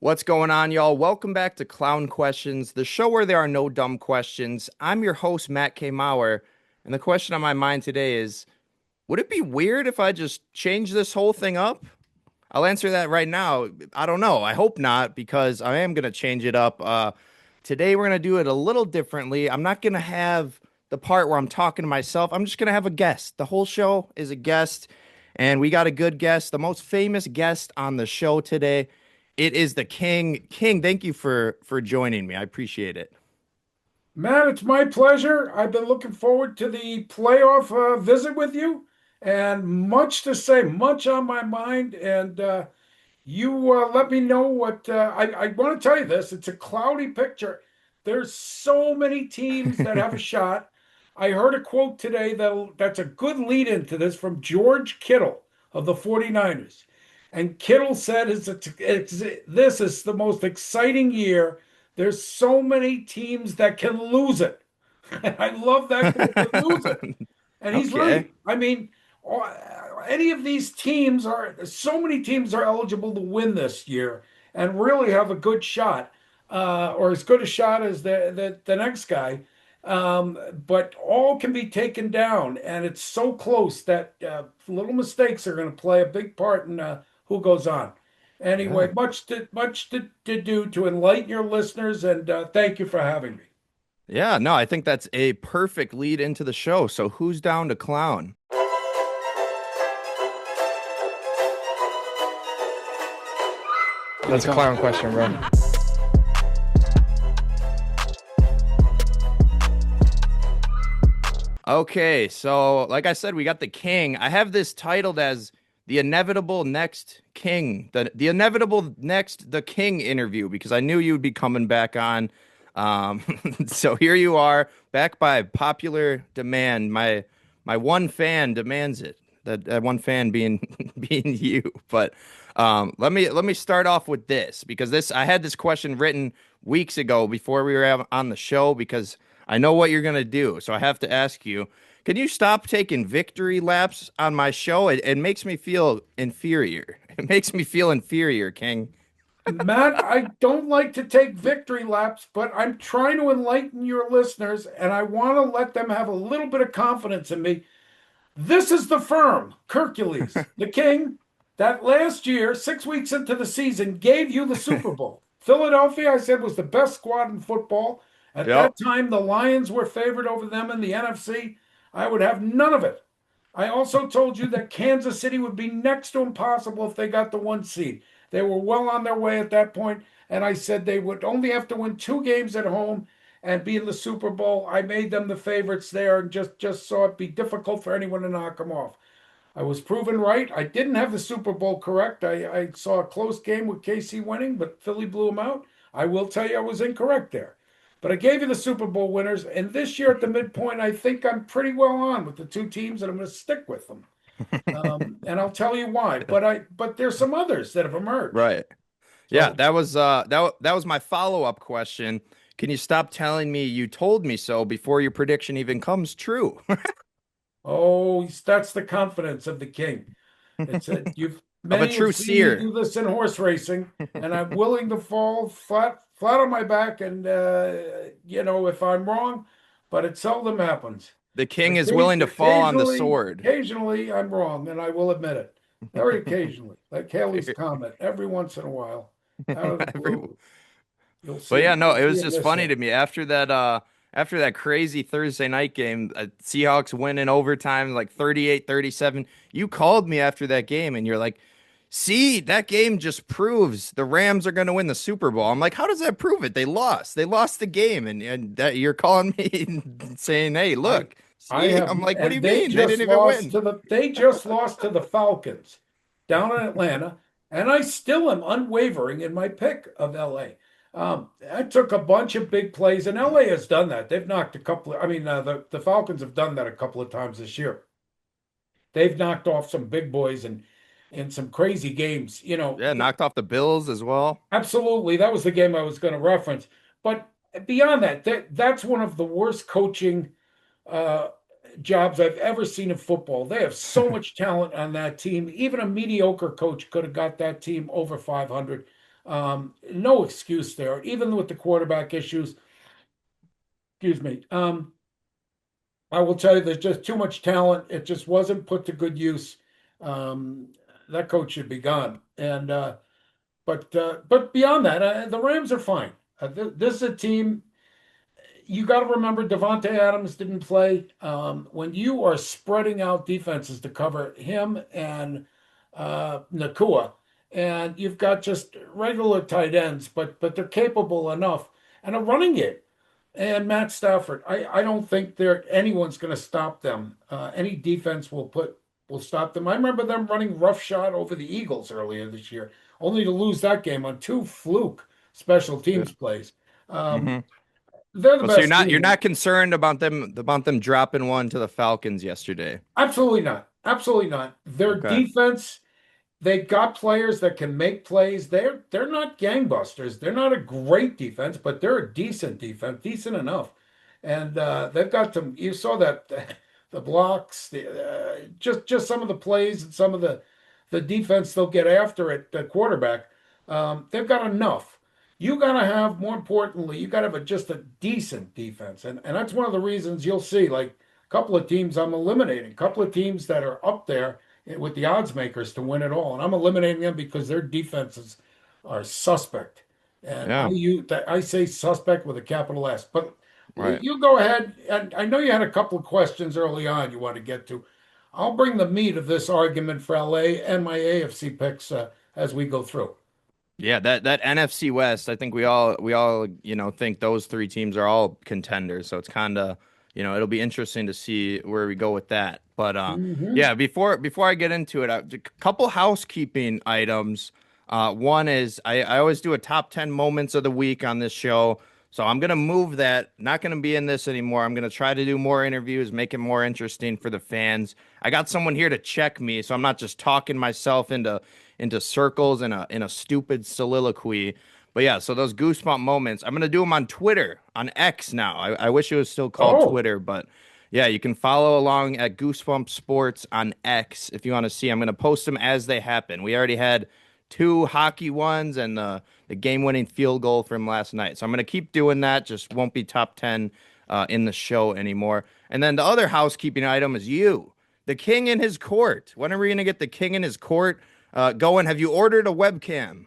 What's going on, y'all? Welcome back to Clown Questions, the show where there are no dumb questions. I'm your host, Matt K. Maurer, and the question on my mind today is, would it be weird if I just changed this whole thing up? I'll answer that right now. I don't know. I hope not, because I am going to change it up. Today, we're going to do it a little differently. I'm not going to have the part where I'm talking to myself. I'm just going to have a guest. The whole show is a guest, and we got a good guest, the most famous guest on the show today. It is the King. King, thank you for joining me. I appreciate it. Matt, it's my pleasure. I've been looking forward to the playoff visit with you, and much to say, much on my mind. And you let me know what I want to tell you this. It's a cloudy picture. There's so many teams that have a shot. I heard a quote today that's a good lead into this from George Kittle of the 49ers. And Kittle said, this is the most exciting year. There's so many teams that can lose it. And I love that quote, can lose it. And he's Okay. right. I mean, any of these teams are so many teams are eligible to win this year and really have a good shot, or as good a shot as the next guy. But all can be taken down, and it's so close that little mistakes are going to play a big part in who goes on. Yeah. Anyway, much to do to enlighten your listeners, and thank you for having me. Yeah, no, I think that's a perfect lead into the show. So who's down to clown? That's a clown question, bro. Okay, so like I said, we got the king. I have this titled as the inevitable next king, the inevitable next the king interview because I knew you would be coming back on. Um, so here you are, back by popular demand. My one fan demands it. That one fan being being you. But let me start off with this because this I had this question written weeks ago before we were on the show because I know what you're gonna do. So I have to ask you, can you stop taking victory laps on my show? It makes me feel inferior. It makes me feel inferior, King. Matt, I don't like to take victory laps, but I'm trying to enlighten your listeners, and I want to let them have a little bit of confidence in me. This is the firm, Hercules, the king, that last year, 6 weeks into the season, gave you the Super Bowl. Philadelphia, I said, was the best squad in football. At Yep. that time, the Lions were favored over them in the NFC. I would have none of it. I also told you that Kansas City would be next to impossible if they got the one seed. They were well on their way at that point, and I said they would only have to win two games at home and be in the Super Bowl. I made them the favorites there and just saw it be difficult for anyone to knock them off. I was proven right. I didn't have the Super Bowl correct. I saw a close game with KC winning, but Philly blew them out. I will tell you I was incorrect there. But I gave you the Super Bowl winners, and this year at the midpoint, I think I'm pretty well on with the two teams, and I'm going to stick with them. And I'll tell you why. But there's some others that have emerged. Right. Yeah, So that was my follow-up question. Can you stop telling me you told me so before your prediction even comes true? oh, that's the confidence of the king. It's a you've Of a many have true seen me seer. do this in horse racing, and I'm willing to fall flat on my back, and if I'm wrong, but it seldom happens. The king is willing to fall on the sword. Occasionally I'm wrong, and I will admit it. Very occasionally, like Haley's Comet, every once in a while, out of the Every- blue, you'll But yeah, see no, you'll it see was a just funny mishap. to me after that crazy Thursday night game, Seahawks win in overtime like 38-37. You called me after that game and you're like, "See, that game just proves the Rams are going to win the Super Bowl." I'm like, "How does that prove it? They lost. They lost the game." And that you're calling me saying, "Hey, I look. I See?" have, I'm like, "What do and you mean? They didn't even win." they just lost to the Falcons down in Atlanta, and I still am unwavering in my pick of LA. I took a bunch of big plays, and LA has done that. They've knocked a couple of, I mean, the Falcons have done that a couple of times this year. They've knocked off some big boys and in some crazy games. Yeah, knocked off the Bills as well. Absolutely, that was the game I was going to reference. But beyond that, that's one of the worst coaching uh, jobs I've ever seen in football. They have so much talent on that team. Even a mediocre coach could have got that team over 500. No excuse there, even with the quarterback issues. Excuse me. I will tell you, there's just too much talent. It just wasn't put to good use. Um, that coach should be gone. But beyond that, the Rams are fine. This is a team. You got to remember Devontae Adams didn't play. When you are spreading out defenses to cover him and Nakua, and you've got just regular tight ends, but they're capable enough, and a running game. And Matt Stafford, I don't think anyone's going to stop them. Any defense will stop them. I remember them running roughshod over the Eagles earlier this year, only to lose that game on two fluke special Yeah. teams plays. Um, hmm they're the Well, so you're best not team. you're not concerned about them dropping one to the Falcons yesterday. Absolutely not. Absolutely not. Their Okay. defense, they've got players that can make plays. They're not gangbusters. They're not a great defense, but they're a decent defense, decent enough. And they've got some. You saw that the blocks, just some of the plays and some of the defense they'll get after at the quarterback. They've got enough. You got to have, more importantly, you got to have just a decent defense, and that's one of the reasons you'll see like a couple of teams I'm eliminating, a couple of teams that are up there with the odds makers to win it all, and I'm eliminating them because their defenses are suspect. And Yeah. I say suspect with a capital S. But Right. you go ahead, and I know you had a couple of questions early on you want to get to. I'll bring the meat of this argument for LA and my AFC picks as we go through. Yeah, that NFC West, I think we all think those three teams are all contenders. So it's kind of, it'll be interesting to see where we go with that. But Hmm. yeah, before I get into it, a couple housekeeping items. One is I always do a top 10 moments of the week on this show. So I'm gonna move that. Not gonna be in this anymore. I'm gonna try to do more interviews, make it more interesting for the fans. I got someone here to check me, so I'm not just talking myself into circles in a stupid soliloquy. But yeah, so those goosebump moments, I'm gonna do them on Twitter, on X now. I wish it was still called Oh, Twitter, but yeah, you can follow along at Goosebump Sports on X if you want to see. I'm gonna post them as they happen. We already had two hockey ones and the game-winning field goal from last night. So I'm gonna keep doing that. Just won't be top 10 in the show anymore. And then the other housekeeping item is you, the king in his court. When are we gonna get the king in his court? Going. Have you ordered a webcam?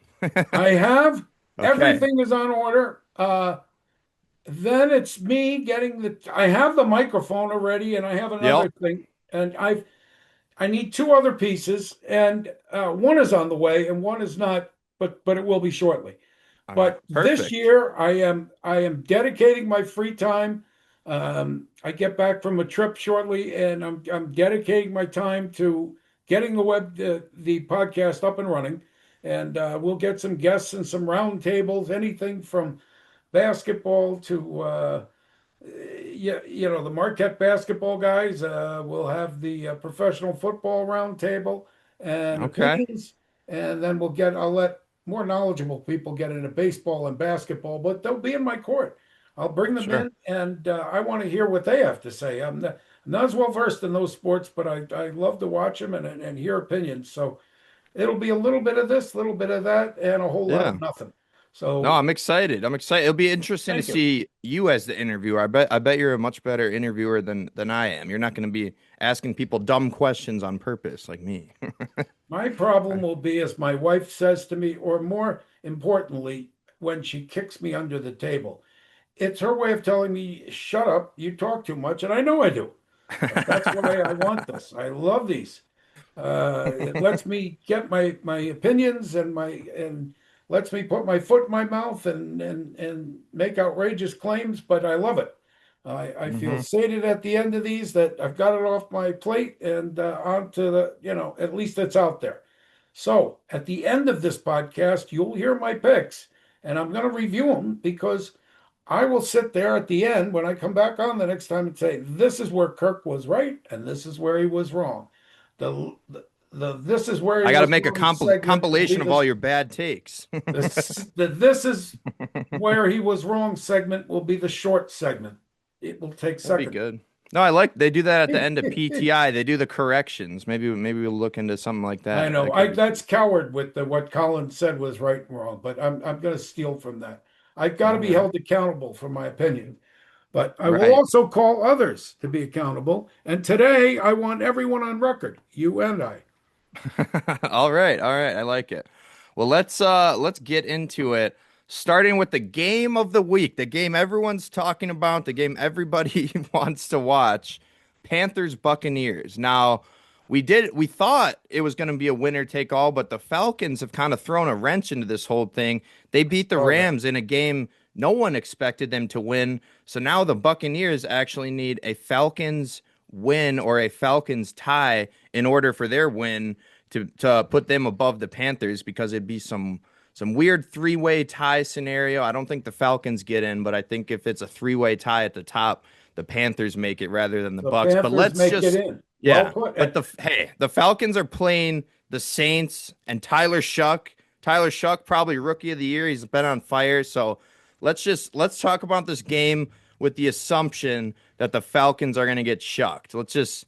I have. Okay. Everything is on order. Then it's me getting I have the microphone already, and I have another Yep. thing, and I need two other pieces, and one is on the way, and one is not, but it will be shortly. All right. But this Perfect. year, I am dedicating my free time. I get back from a trip shortly, and I'm dedicating my time to getting the podcast up and running, and we'll get some guests and some round tables, anything from basketball to yeah, the Marquette basketball guys. We'll have the professional football roundtable and Okay. opinions, and then I'll let more knowledgeable people get into baseball and basketball, but they'll be in my court. I'll bring them Sure. in, and I want to hear what they have to say. I'm not as well versed in those sports, but I love to watch them and hear opinions. So it'll be a little bit of this, a little bit of that, and a whole lot Yeah. of nothing. No, So I'm excited. I'm excited. It'll be interesting to thank you. see you as the interviewer. I bet you're a much better interviewer than I am. You're not going to be asking people dumb questions on purpose like me. My problem will be, as my wife says to me, or more importantly, when she kicks me under the table. It's her way of telling me, shut up, you talk too much. And I know I do. But that's why I want this. I love these. It lets me get my opinions and lets me put my foot in my mouth and make outrageous claims, but I love it. I feel hmm sated at the end of these that I've got it off my plate and on to at least it's out there. So at the end of this podcast, you'll hear my picks, and I'm going to review them because I will sit there at the end when I come back on the next time and say, this is where Kirk was right and this is where he was wrong. The this is where he I got to was make a wrong segment will be compilation of all your bad takes. this is where he was wrong segment will be the short segment. It will take That'd be second. good. No, I like they do that at the end of PTI. They do the corrections. Maybe we'll look into something like I that. know. That could be That's coward with what Colin said was right and wrong, but I'm going to steal from that. I've got to all be right. held accountable for my opinion, but I will Right. also call others to be accountable. And today I want everyone on record, you and I. All right. All right. I like it. Well, let's get into it. Starting with the game of the week, the game everyone's talking about, the game everybody wants to watch. Panthers Buccaneers. Now, we thought it was going to be a winner take all, but the Falcons have kind of thrown a wrench into this whole thing. They beat the Saw that. Rams in a game no one expected them to win. So now the Buccaneers actually need a Falcons win or a Falcons tie in order for their win to put them above the Panthers because it'd be some weird three-way tie scenario. I don't think the Falcons get in, but I think if it's a three-way tie at the top, the Panthers make it rather than the The Bucks. But Panthers let's make it just in. Well yeah. put. But the Falcons are playing the Saints and Tyler Shuck. Tyler Shuck probably rookie of the year. He's been on fire. So let's talk about this game with the assumption that the Falcons are going to get shucked. Let's just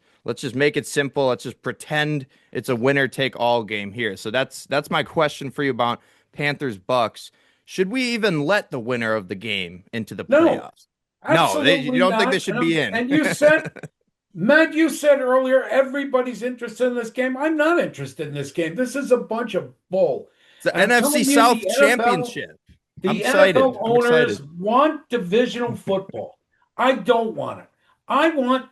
make it simple. Let's just pretend it's a winner take all game here. So that's my question for you about Panthers Bucks. Should we even let the winner of the game into the No, playoffs? No, you absolutely don't think they not. should be in. And you said, Matt, you said earlier everybody's interested in this game. I'm not interested in this game. This is a bunch of bull. It's the And I'm NFC telling you, South Championship. I'm The excited. NFL I'm owners excited. want divisional football. I don't want it.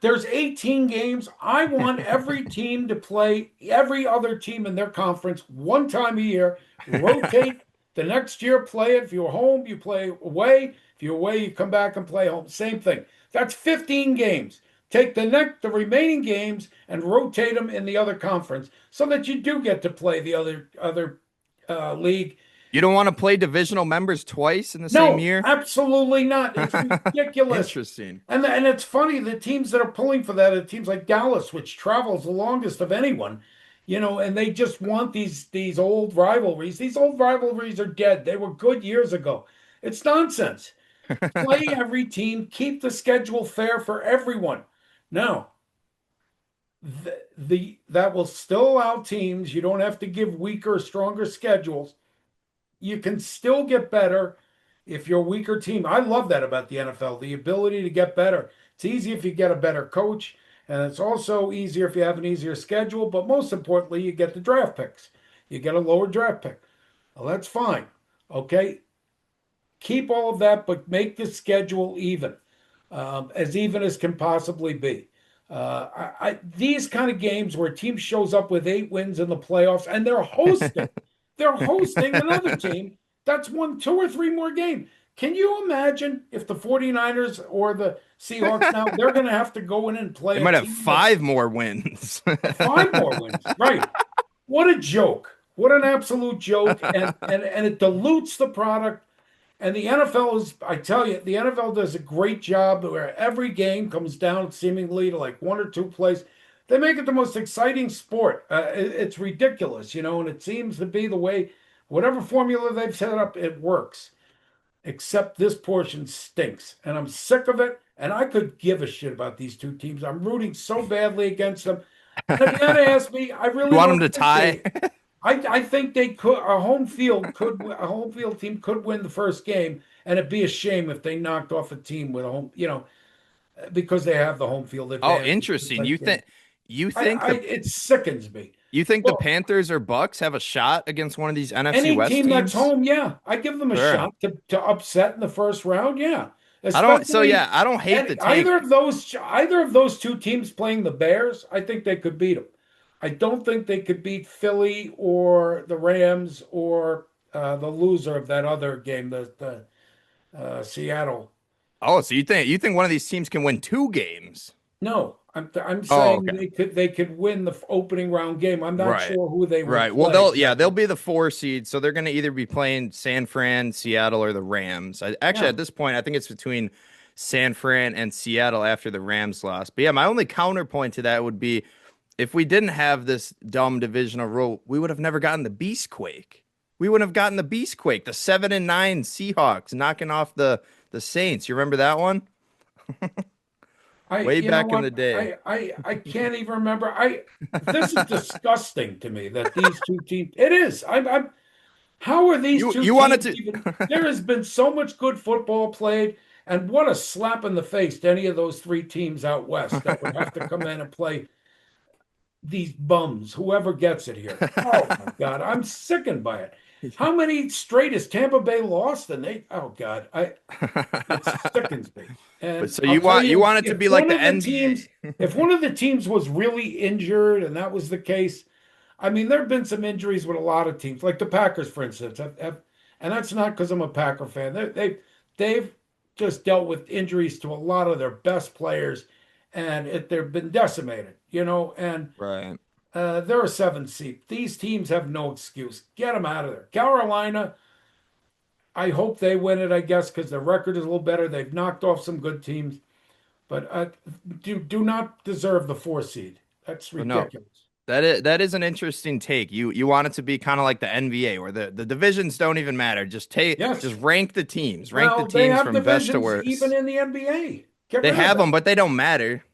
There's 18 games. I want every team to play every other team in their conference one time a year, rotate the next year, play it. If you're home, you play away. If you're away, you come back and play home. Same thing. That's 15 games. Take the remaining games and rotate them in the other conference so that you do get to play the other league. You don't want to play divisional members twice in the same No, year? absolutely not. It's ridiculous. Interesting. And it's funny, the teams that are pulling for that are teams like Dallas, which travels the longest of anyone, and they just want these old rivalries. These old rivalries are dead. They were good years ago. It's nonsense. Play every team, keep the schedule fair for everyone. Now, that will still allow teams, you don't have to give weaker, stronger schedules. You can still get better if you're a weaker team. I love that about the NFL, the ability to get better. It's easy if you get a better coach, and it's also easier if you have an easier schedule, but most importantly, you get the draft picks. You get a lower draft pick. Well, that's fine. Okay. Keep all of that, but make the schedule even as can possibly be. These kind of games where a team shows up with 8 wins in the playoffs and they're hosting another team that's won 2 or 3 more games. Can you imagine if the 49ers or the Seahawks now they're going to have to go in and They play a might have team that's 5 more wins. 5 more wins? Right. What a joke. What an absolute joke. And it dilutes the product. And the NFL I tell you, the NFL does a great job where every game comes down seemingly to like 1 or 2 plays. They make it the most exciting sport. It's ridiculous, and it seems to be the way, whatever formula they've set up, it works. Except this portion stinks. And I'm sick of it. And I could give a shit about these two teams. I'm rooting so badly against them. And if you had to ask me, I You really want them don't to think tie? I think they could. A home field team could win the first game, and it'd be a shame if they knocked off a team with a home, because they have the home field Oh, advantage. interesting. Like, You think the it sickens me. you think the Well, Panthers or Bucks have a shot against one of these NFC any West team that's teams? home, yeah, I give them a Sure. shot to upset in the first round, yeah. I don't. So Especially yeah, I don't hate the and either take. of those two teams playing the Bears, I think they could beat them. I don't think they could beat Philly or the Rams or the loser of that other game, the Seattle. Oh, so you think one of these teams can win 2 games? No, I'm Oh, saying okay. they could win the opening round game. I'm not Right. sure who they would Right. Well, play they'll exactly. be the 4 seed, so they're going to either be playing San Fran, Seattle, or the Rams. Actually, Yeah. at this point, I think it's between San Fran and Seattle after the Rams lost. But yeah, my only counterpoint to that would be if we didn't have this dumb divisional rule, we would have never gotten the Beastquake. We wouldn't have gotten the Beastquake, the 7-9 Seahawks knocking off the Saints. You remember that one? way you know back in the what? day. I can't even remember. This is disgusting to me that these two teams. It is. How are these two You wanted teams to even? There has been so much good football played, and what a slap in the face to any of those three teams out west that would have to come in and play these bums, whoever gets it here. Oh my God, I'm sickened by it. How many straight has Tampa Bay lost? And oh God, it sickens me. But And so I'll tell you you, want it to if be like one the of the teams, NBA. if one of the teams was really injured, and that was the case, I mean, there have been some injuries with a lot of teams, like the Packers, for instance. And that's not because I'm a Packer fan. They've just dealt with injuries to a lot of their best players, and they've been decimated, and Right. they're a seven seed. These teams have no excuse. Get them out of there. Carolina, I hope they win it, I guess, because their record is a little better. They've knocked off some good teams, but do not deserve the four seed. That's But no, ridiculous. that is an interesting take. You want it to be kind of like the NBA where the divisions don't even matter. Yes. Just rank the teams. Rank the Well, they teams have from best to divisions even worst. in the NBA. Get They rid of have them, that. but they don't matter.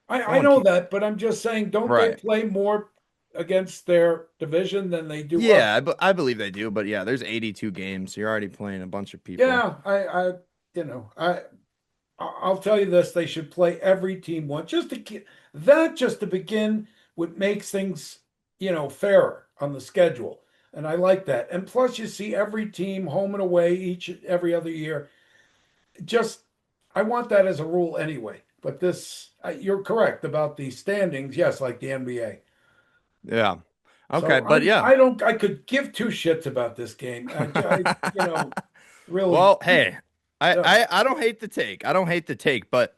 No I one know can. that, but I'm just saying, don't they Right. play more against their division than they do us? Yeah, I believe they do, but yeah, there's 82 games. So you're already playing a bunch of people. Yeah, you know, I'll tell you this: they should play every team once, just to begin what makes things, fairer on the schedule. And I like that. And plus, you see every team home and away every other year. Just, I want that as a rule anyway. But you're correct about the standings. Yes, like the NBA. Yeah. Okay, So but yeah. I could give two shits about this game. Really, Well, hey, yeah. I don't hate the take. I don't hate the take, but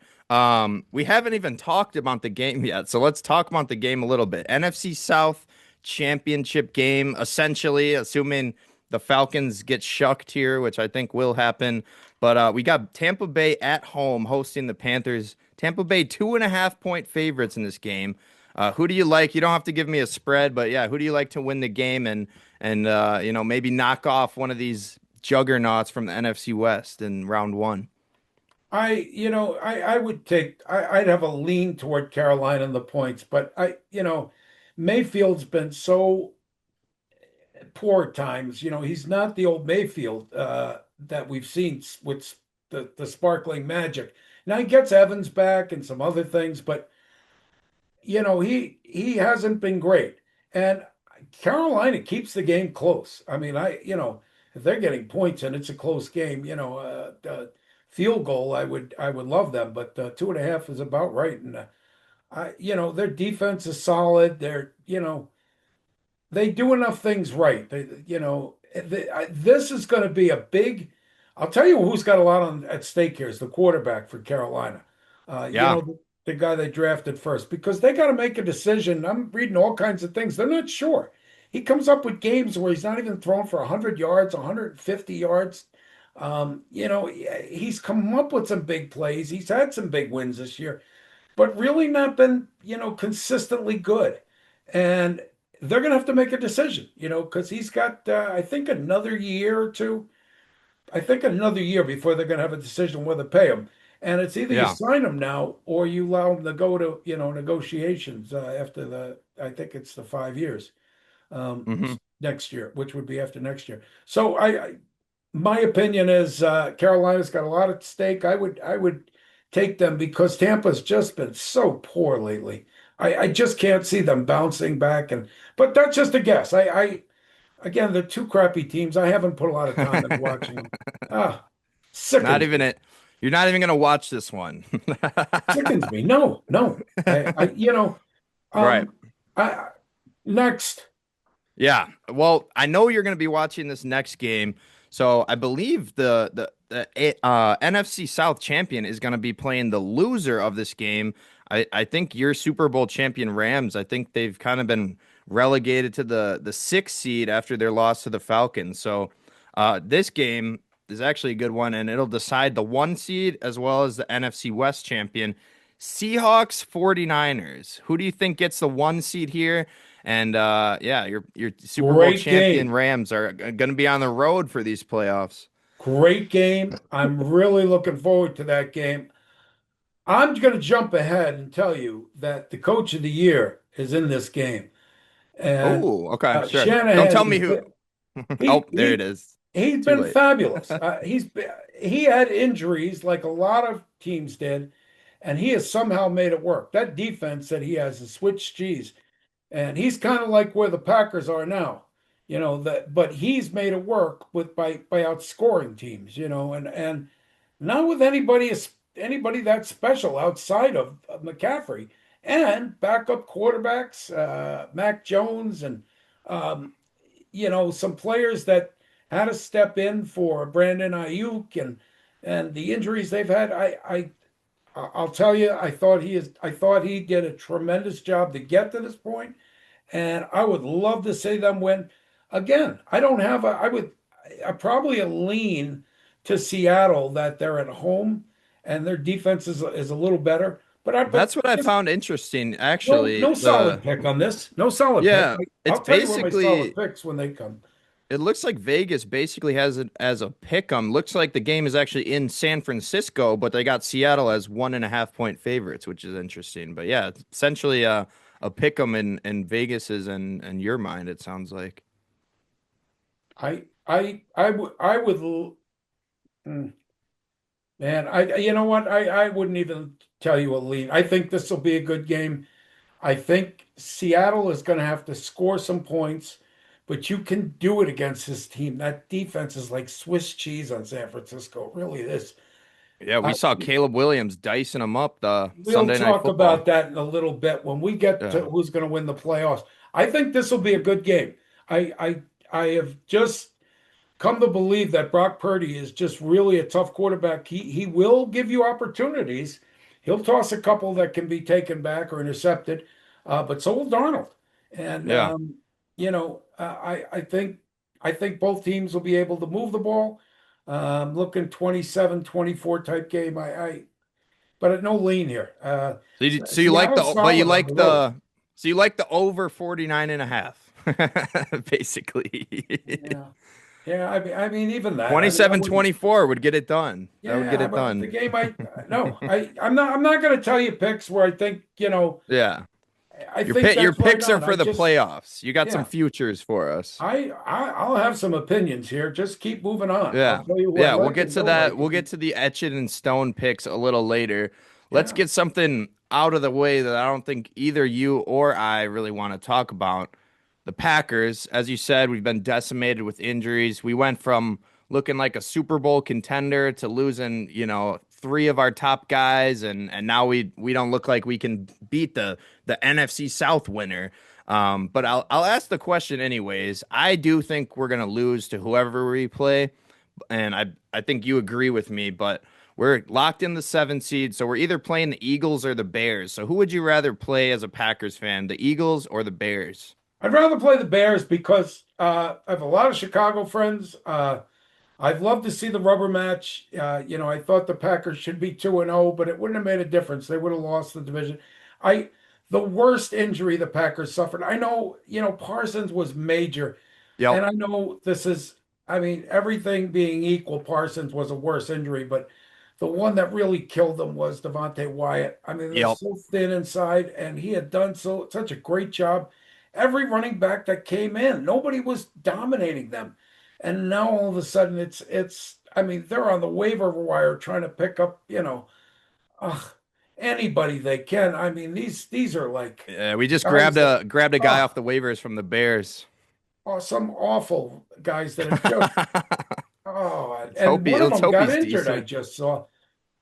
we haven't even talked about the game yet. So let's talk about the game a little bit. NFC South championship game, essentially, assuming the Falcons get shucked here, which I think will happen. But we got Tampa Bay at home hosting the Panthers. Tampa Bay 2.5 point favorites in this game. Who do you like? You don't have to give me a spread, but yeah, who do you like to win the game and maybe knock off one of these juggernauts from the NFC West in round one? I would I'd have a lean toward Carolina in the points, but Mayfield's been so poor at times. He's not the old Mayfield that we've seen with the sparkling magic. Now he gets Evans back and some other things, but he hasn't been great. And Carolina keeps the game close. I mean, if they're getting points and it's a close game, field goal, I would love them, but 2.5 is about right. And their defense is solid. They do enough things right. This is going to be a big. I'll tell you who's got a lot at stake here is the quarterback for Carolina. Yeah. The guy they drafted first because they got to make a decision. I'm reading all kinds of things. They're not sure. He comes up with games where he's not even thrown for 100 yards, 150 yards. He's come up with some big plays. He's had some big wins this year, but really not been, consistently good. And they're going to have to make a decision, because he's got, I think, another year or two. I think another year before they're going to have a decision whether to pay him. And it's either you Yeah. sign him now or you allow him to go to, negotiations after I think it's the 5 years Hmm. next year, which would be after next year. So my opinion is Carolina's got a lot at stake. I would take them because Tampa's just been so poor lately. I just can't see them bouncing back. But that's just a guess. Again, they're two crappy teams. I haven't put a lot of time into watching them. Ah, Not sickens even me. it. You're not even gonna watch this one. Sickens me. No, no. Right. Um, I next. Yeah. Well, I know you're going to be watching this next game. So I believe the NFC South champion is going to be playing the loser of this game. I think your Super Bowl champion Rams, I think they've kind of been relegated to the sixth seed after their loss to the Falcons. So this game is actually a good one, and it'll decide the one seed as well as the NFC West champion. Seahawks 49ers. Who do you think gets the one seed here? And yeah, your Super Bowl Great champion game. Rams are going to be on the road for these playoffs. Great game. I'm really looking forward to that game. I'm going to jump ahead and tell you that the coach of the year is in this game, and Oh, okay, sure. Don't Shanahan tell me has who. been Oh, he there it he is. he's Too been late. fabulous. He had injuries like a lot of teams did, and he has somehow made it work. That defense that he has is switch cheese, and he's kind of like where the Packers are now. That, but he's made it work with by outscoring teams. And not with anybody that special outside of McCaffrey and backup quarterbacks, Mac Jones, and um, some players that had to step in for Brandon Ayuk and the injuries they've had. I'll tell you, I thought he did a tremendous job to get to this point, and I would love to see them win again. I don't have a I would I probably a lean to Seattle that they're at home and their defense is a little better. But That's what I just found interesting, no actually. solid pick on this. No solid pick. Yeah, it's I'll tell you what my solid basically picks when they come. it looks like Vegas basically has it as a pick 'em. Looks like the game is actually in San Francisco, but they got Seattle as 1.5 point favorites, which is interesting. But yeah, it's essentially a pick 'em in Vegas's and your mind, it sounds like. I would mm, man, you know what? I wouldn't even tell you a lean. I think this will be a good game. I think Seattle is going to have to score some points, but you can do it against this team. That defense is like Swiss cheese on San Francisco. It really is. Yeah, we Uh, saw Caleb Williams dicing them up the we'll Sunday Night talk about Football. that in a little bit when we get to Yeah. who's going to win the playoffs. I think this will be a good game. I have just come to believe that Brock Purdy is just really a tough quarterback. He will give you opportunities. He'll toss a couple that can be taken back or intercepted, but so will Darnold. And Yeah. I think both teams will be able to move the ball. Looking 27-24 type game. But at no lean here. So you like Seattle's the but you solid on the like road. the so you like the over 49.5. Basically. Yeah, yeah. I mean, even that. I mean, I Twenty-seven wouldn't. 24 would get it done. That would get Yeah, it but the done. game I no, I'm not going to tell you picks where I think, Yeah. I Your think pick your that's right picks are on. I for the just playoffs. You got some yeah, futures for us. I'll have some opinions here. Just keep moving on. I'll Yeah. tell you who I Yeah, we'll like get and to don't that. like. We'll get And to the Etch-it-in-Stone picks a little later. Let's yeah, get something out of the way that I don't think either you or I really want to talk about. The Packers, as you said, we've been decimated with injuries. We went from looking like a Super Bowl contender to losing, three of our top guys, and now we don't look like we can beat the NFC South winner. But I'll ask the question anyways. I do think we're gonna lose to whoever we play, and I think you agree with me, but we're locked in the 7 seed, so we're either playing the Eagles or the Bears. So who would you rather play as a Packers fan, the Eagles or the Bears? I'd rather play the Bears because I have a lot of Chicago friends. I'd love to see the rubber match. I thought the Packers should be 2-0, but it wouldn't have made a difference. They would have lost the division. I The worst injury the Packers suffered. I know, Parsons was major, Yep, and I know this is, I mean, everything being equal, Parsons was a worse injury, but the one that really killed them was Devontae Wyatt. I mean, they're yep. so thin inside, and he had done such a great job. Every running back that came in, nobody was dominating them. And now all of a sudden I mean, they're on the waiver wire trying to pick up, ugh, anybody they can. I mean, these are like Yeah, we just guys that grabbed a guy oh, off the waivers from the Bears. some awful guys that have just and one of Let's them hope got he's injured, I decent. just saw.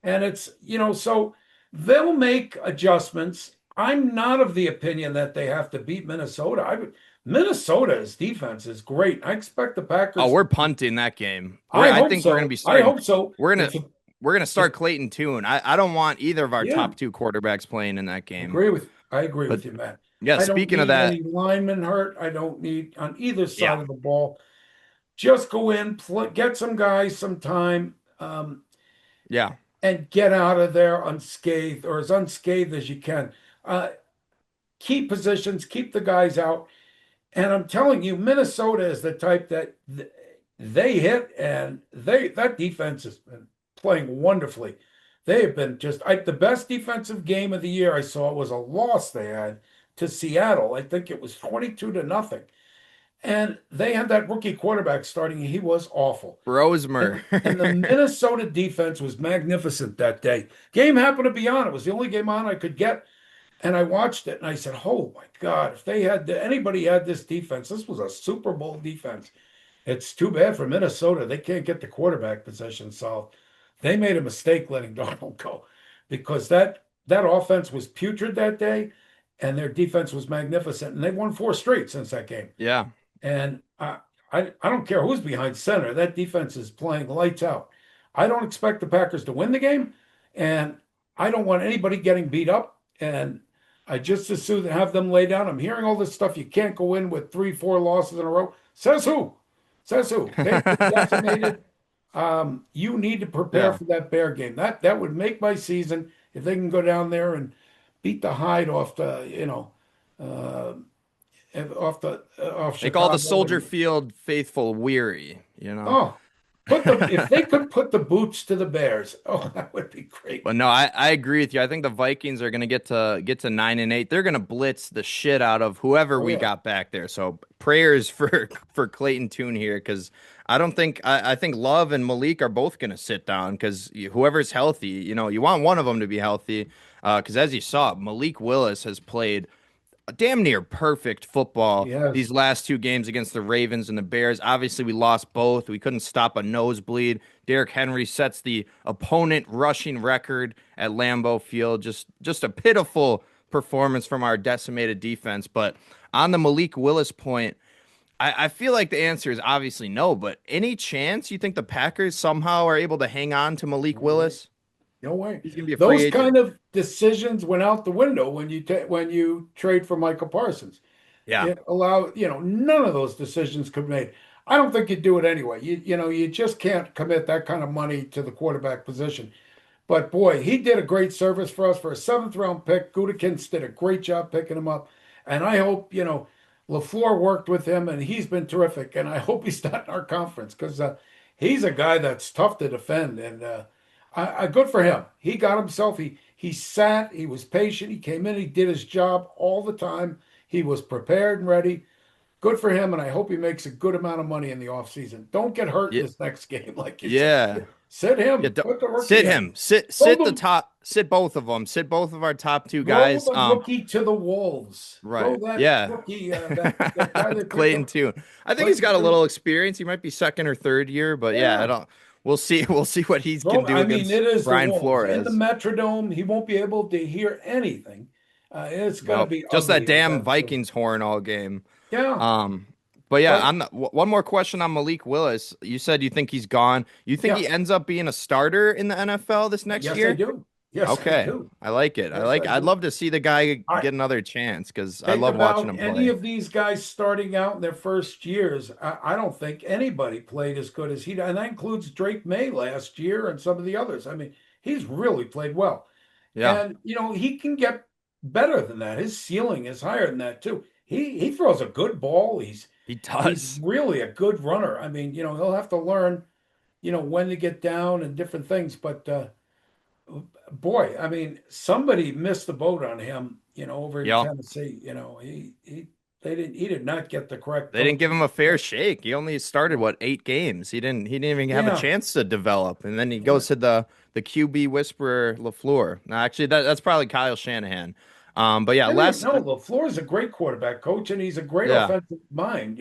And it's, so they'll make adjustments. I'm not of the opinion that they have to beat Minnesota. Minnesota's defense is great. I expect the Oh, Packers. we're punting that game. I I hope think we're gonna so. be I starting. hope so. We're gonna we're gonna If start Clayton Tune. I don't want either of our yeah, top two quarterbacks playing in that game. I agree with But you, Matt. yeah, I don't speaking of need that, any linemen hurt. I don't need on either yeah, side of the ball. Just go in, get some guys some time, yeah. and get out of there unscathed or as unscathed as you can. Uh, Keep positions, keep the guys out. And I'm telling you, Minnesota is the type that they hit, and that defense has been playing wonderfully. They have been the best defensive game of the year I saw was a loss they had to Seattle. I think it was 22 to nothing. And they had that rookie quarterback starting. He was awful. Rosemer. And the Minnesota defense was magnificent that day. Game happened to be on. It was the only game on I could get. And I watched it and I said, oh my God, if they had anybody had this defense, this was a Super Bowl defense. It's too bad for Minnesota. They can't get the quarterback position solved. They made a mistake letting Darnold go because that offense was putrid that day and their defense was magnificent. And they've won four straight since that game. Yeah. And I don't care who's behind center. That defense is playing lights out. I don't expect the Packers to win the game, and I don't want anybody getting beat up. And I just as soon have them lay down. I'm hearing all this stuff. You can't go in with 3, 4 losses in a row. Says who? Says who? They've been decimated. You need to prepare Yeah. for that Bear game. That would make my season if they can go down there and beat the hide off uh, off Make all the Chicago. Soldier And Field faithful weary, you know? oh, if they could put the boots to the Bears, oh, that would be great. But no, I agree with you. I think the Vikings are gonna get to 9-8. They're gonna blitz the shit out of whoever Oh we yeah, got back there. So prayers for Clayton Tune here, because I think Love and Malik are both gonna sit down because whoever's healthy, you want one of them to be healthy. Because as you saw, Malik Willis has played damn near perfect football these yes, last two games against the Ravens and the Bears. Obviously, we lost both. We couldn't stop a nosebleed. Derrick Henry sets the opponent rushing record at Lambeau Field. Just a pitiful performance from our decimated defense. But on the Malik Willis point, I feel like the answer is obviously no, but any chance you think the Packers somehow are able to hang on to Malik no way, Willis? no way. He's gonna be a free Those agent. kind of decisions went out the window when when you trade for Michael Parsons. Yeah. It allowed, none of those decisions could be made. I don't think you'd do it anyway. You just can't commit that kind of money to the quarterback position. But boy, he did a great service for us for a seventh round pick. Gutekunst did a great job picking him up. And I hope, LaFleur worked with him and he's been terrific. And I hope he's not in our conference because he's a guy that's tough to defend. And good for him. He got himself, he sat, he was patient, he came in, he did his job all the time. He was prepared and ready. Good for him. And I hope he makes a good amount of money in the offseason. Don't get hurt in Yeah. this next game, like you said. Yeah. Sit Yeah, him, put the sit rookie in. him. Sit Throw sit the the top. Sit both of them. Sit both of our top two Throw guys. the rookie to the wolves. Throw Right. that Yeah. rookie, that guy they picked Clayton up, too. I think he's Clayton got a too. little experience. He might be second or third year, but yeah, I Yeah. don't. We'll see. We'll see what he can do I mean, against it is the Brian wolves. In the Flores. Metrodome, he won't be able to hear anything. It's going to Nope. be Just that ugly in damn that building. Vikings horn all game. Yeah. Um, but yeah, But one more question on Malik Willis. You said you think he's gone. You think he yeah. ends up being a starter in the NFL this next Yes, I year? do. Yes, I Okay. do. I like it. Yes, I I'd do. love to see the guy I get another chance because I think love watching about him any play. of these guys starting out in their first years. I don't think anybody played as good as he did. And that includes Drake May last year and some of the others. I mean, he's really played well. Yeah, And he can get better than that. His ceiling is higher than that too. He throws a good ball. he He's does. really a good runner. I mean, he'll have to learn, when to get down and different things. But boy, I mean, somebody missed the boat on him, over in Yep. Tennessee. He did not get the correct They didn't give coaching. him a fair shake. He only started what 8 games. He didn't even have a Yeah, chance to develop. And then he yeah. goes to the QB whisperer LaFleur. No, actually that's probably Kyle Shanahan. But yeah, I don't less know. LaFleur is a great quarterback coach, and he's a great yeah. offensive mind.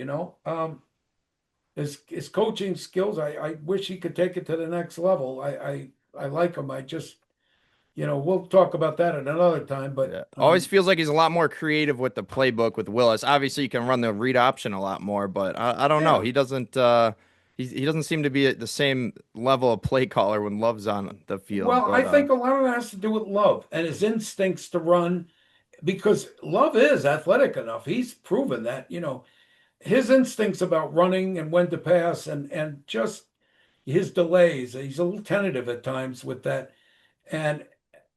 His coaching skills, I wish he could take it to the next level. I like him. I just, we'll talk about that at another time. But Yeah. Always feels like he's a lot more creative with the playbook with Willis. Obviously, you can run the read option a lot more, but I don't know. yeah. He doesn't seem to be at the same level of play caller when Love's on the field. Well, I But think a lot of that has to do with Love and his instincts to run because Love is athletic enough. He's proven that, his instincts about running and when to pass and just his delays. He's a little tentative at times with that. And,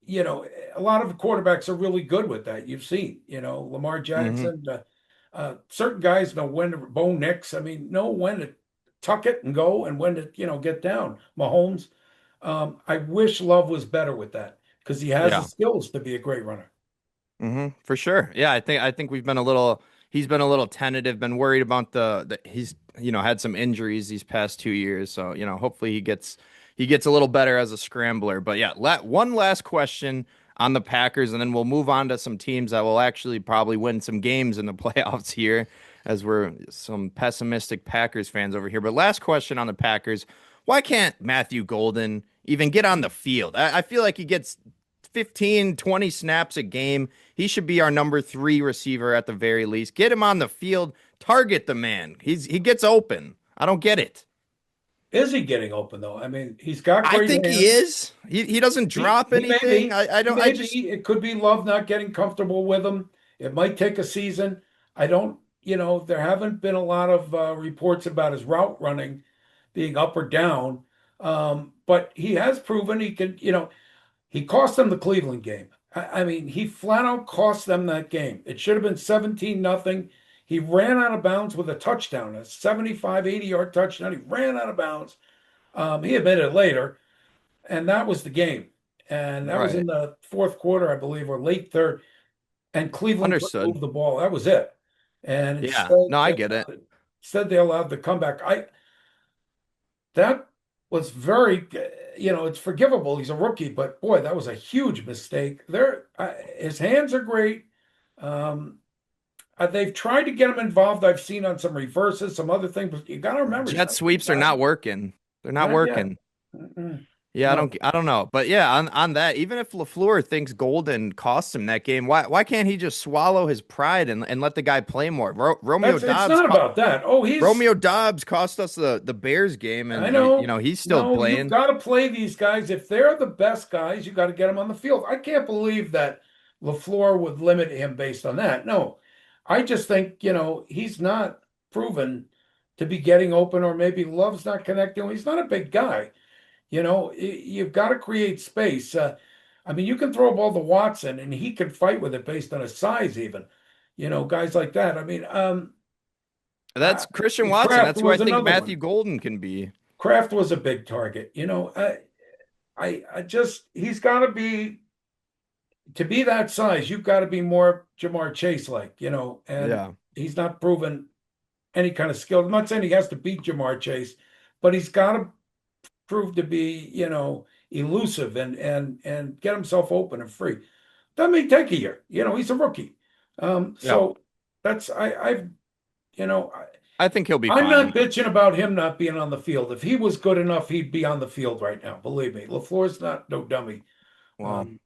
you know, a lot of quarterbacks are really good with that. You've seen, Lamar mhm. Jackson, certain guys know when to Bo Nix. I mean, know when to tuck it and go and when to, get down. Mahomes. I wish Love was better with that because he has the Yeah. skills to be a great runner. For sure. Yeah, I think we've been a little he's been a little tentative, been worried about the he's had some injuries these past 2 years. So, hopefully he gets a little better as a scrambler. But yeah, one last question on the Packers, and then we'll move on to some teams that will actually probably win some games in the playoffs here, as we're some pessimistic Packers fans over here. But last question on the Packers. Why can't Matthew Golden even get on the field? I feel like he gets 15, 20 snaps a game. He should be our number 3 receiver at the very least. Get him on the field, target the man. He gets open. I don't get it. Is he getting open though? I mean, he's got I great think he hands. is. He doesn't drop He may anything. be. I He don't I may just be. It could be Love not getting comfortable with him. It might take a season. I don't, there haven't been a lot of reports about his route running being up or down. But he has proven he can, he cost them the Cleveland game. I mean, he flat out cost them that game. It should have been 17-0. He ran out of bounds with a touchdown, a 75, 80-yard touchdown. He ran out of bounds. He admitted it later, and that was the game. And that was in right. the fourth quarter, I believe, or late third. And Cleveland couldn't Understood. move the ball. That was it. And Yeah. No, I get it. instead they allowed the comeback. That was very, it's forgivable. He's a rookie, but boy, that was a huge mistake. His hands are great. Um, they've tried to get him involved. I've seen on some reverses, some other things, but you got to remember, he's Jet not a big sweeps are guy. not working. They're not Not yet. working. Mm-mm. Yeah, I No, don't I don't know. But yeah, on that, even if LaFleur thinks Golden cost him that game, why can't he just swallow his pride and let the guy play more? it's not about that. Oh, Romeo Dobbs cost us the Bears game, I and know. he's still No, you've playing. got to play these guys. If they're the best guys, you got to get them on the field. I can't believe that LaFleur would limit him based on that. No, I just think, he's not proven to be getting open, or maybe Love's not connecting. He's not a big guy. You've got to create space. I mean, you can throw a ball to Watson and he can fight with it based on his size, even, guys like that. I mean, That's Christian Watson. Kraft That's who I was think another Matthew one. Golden can be. Kraft was a big target. I just he's got to be that size. You've got to be more Jamar Chase like, and Yeah. he's not proven any kind of skill. I'm not saying he has to beat Jamar Chase, but he's got to prove to be, elusive and get himself open and free. That may take a year. He's a rookie. Yeah. So that's I've you know I think he'll be I'm not fine. bitching about him not being on the field. If he was good enough, he'd be on the field right now. Believe me, LaFleur's not no dummy. Well, Um,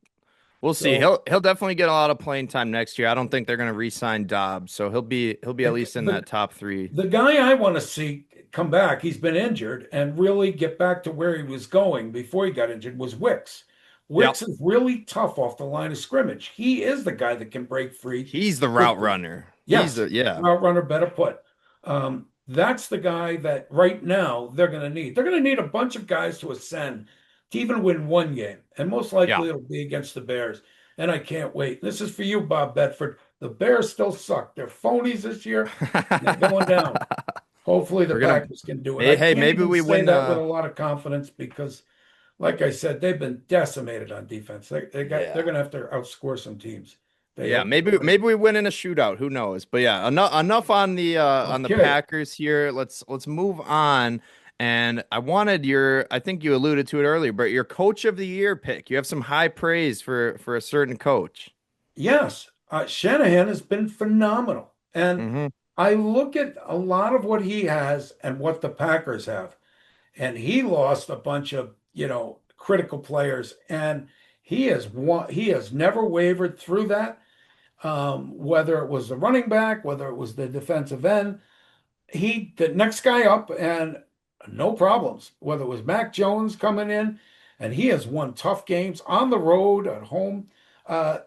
we'll see. so He'll definitely get a lot of playing time next year. I don't think they're going to re-sign Dobbs, so he'll be at the least in the that top 3. the guy I want to see come back, he's been injured and really get back to where he was going before he got injured was Wicks. Yep. Wicks is really tough off the line of scrimmage. He is the guy that can break free He's the route quickly. runner. Yes, Yeah. route runner, better put. That's the guy that right now they're going to need. They're going to need a bunch of guys to ascend to even win one game, and most Yeah. likely it'll be against the Bears. And I can't wait. This is for you, Bob Bedford. The Bears still suck. They're phonies this year. They're going down. Hopefully the We're gonna Packers can do it. I hey, can't maybe even we say win that with a lot of confidence because, like I said, they've been decimated on defense. They're yeah. going to have to outscore some teams. They Yeah, hope. maybe we win in a shootout. Who knows? But yeah, enough on the Okay. Packers here. Let's move on. And I think you alluded to it earlier, but your coach of the year pick. You have some high praise for a certain coach. Yes, Shanahan has been phenomenal. And Hmm. I look at a lot of what he has and what the Packers have. And he lost a bunch of, critical players. And he has never wavered through that. Whether it was the running back, whether it was the defensive end, the next guy up and no problems. Whether it was Mac Jones coming in, and he has won tough games on the road, at home. Uh,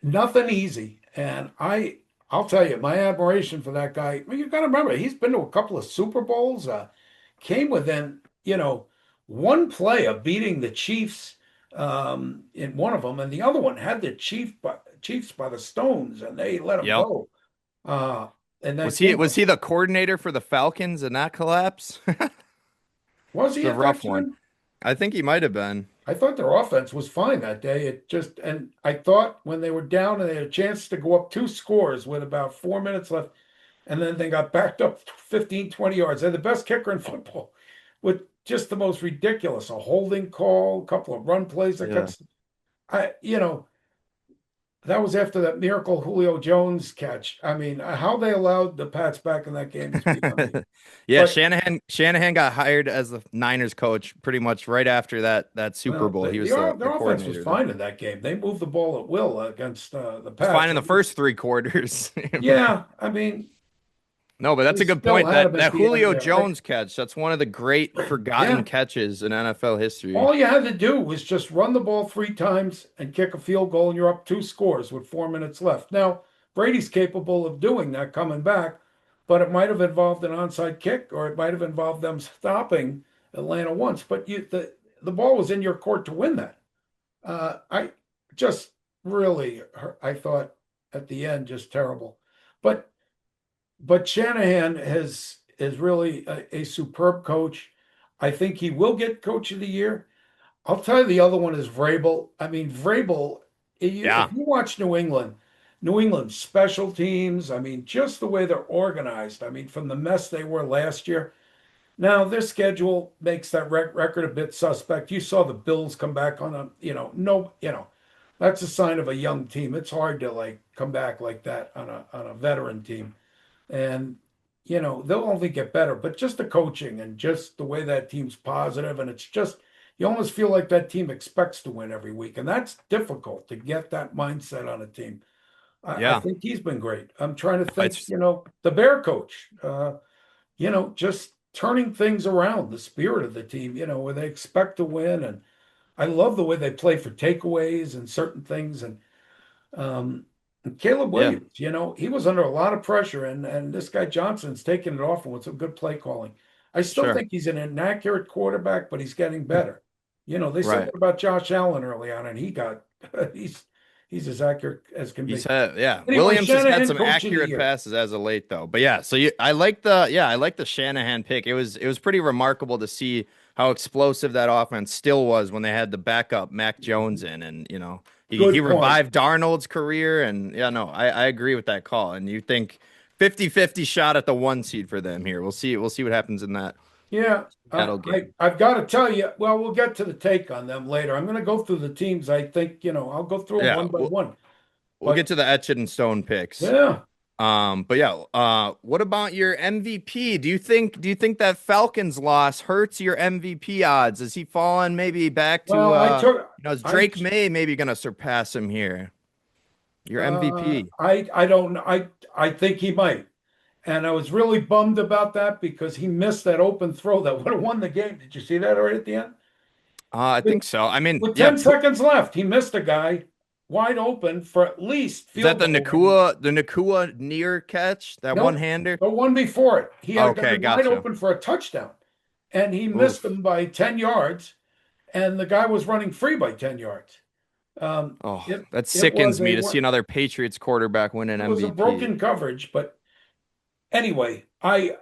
Nothing easy. And I'll tell you, my admiration for that guy. You got to remember, he's been to a couple of Super Bowls. Came within, one play of beating the Chiefs in one of them, and the other one had the Chiefs by the stones, and they let him Yep. go. Uh, and Was that he game was he the coordinator for the Falcons in that collapse? was It's he a at that rough one. time? I think he might have been. I thought their offense was fine that day. And I thought when they were down and they had a chance to go up two scores with about 4 minutes left, and then they got backed up 15, 20 yards. They're the best kicker in football with just the most ridiculous, a holding call, a couple of run plays that Yeah. got, that was after that miracle Julio Jones catch. I mean, how they allowed the Pats back in that game is beyond me. Yeah, But Shanahan got hired as the Niners coach pretty much right after that Super well, Bowl. He was the their offense was coordinator there. fine in that game. They moved the ball at will against the It's fine Pats. in the first three quarters. Yeah, I mean, No, but they that's a good still point. had That him at that the end Julio there. Jones catch, that's one of the great forgotten Yeah, catches in NFL history. all you had to do was just run the ball 3 times and kick a field goal, and you're up two scores with 4 minutes left. Now, Brady's capable of doing that coming back, but it might have involved an onside kick, or it might have involved them stopping Atlanta once. But the ball was in your court to win that. I just really, I thought at the end, just terrible. But Shanahan is really a superb coach. I think he will get Coach of the Year. I'll tell you the other one is Vrabel. I mean, Vrabel, Yeah, if you watch New England special teams, I mean, just the way they're organized. I mean, from the mess they were last year. Now, their schedule makes that record a bit suspect. You saw the Bills come back on a, no, that's a sign of a young team. It's hard to like come back like that on a veteran team. And they'll only get better, but just the coaching and just the way that team's positive, and it's just you almost feel like that team expects to win every week, and that's difficult to get that mindset on a team. I yeah. think he's been great. I'm trying to think, It's the Bear coach, just turning things around, the spirit of the team, where they expect to win, and I love the way they play for takeaways and certain things, um, and Caleb yeah, Williams, he was under a lot of pressure, and this guy Johnson's taking it off with some good play calling. I still sure. think he's an inaccurate quarterback, but he's getting better. They said Right. that about Josh Allen early on, and he's he's as accurate as can He's be. had yeah. Anyway, Williams has had Shanahan, some Coach of the accurate Year. passes as of late though. But yeah, so I like the Shanahan pick. It was pretty remarkable to see how explosive that offense still was when they had the backup Mac Jones in, and he Good point. revived Darnold's career. And yeah, no, I agree with that call. And you think 50-50 shot at the one seed for them here. We'll see what happens in that Yeah, Seattle game. I've got to tell you. Well, we'll get to the take on them later. I'm going to go through the teams. I think I'll go through them Yeah, one by one. we'll get But to the Etch-it-in-Stone picks. yeah, But yeah, what about your MVP? Do you think that Falcons loss hurts your MVP odds? Is he falling maybe back to well, is I Drake May maybe gonna surpass him here? Your MVP. I don't know. I think he might. And I was really bummed about that because he missed that open throw that would have won the game. Did you see that right at the end? I With think so. I mean, with yeah, 10 seconds left, he missed a guy wide open for at least is that field the goal range. Nakua near catch, that Nope, one-hander? the one before it. He had a guy Okay, wide gotcha. open for a touchdown, and he missed Oof. him by 10 yards, and the guy was running free by 10 yards. Um, Oh, it that it was sickens a me to see another Patriots quarterback win an it was a MVP. broken coverage, but anyway, I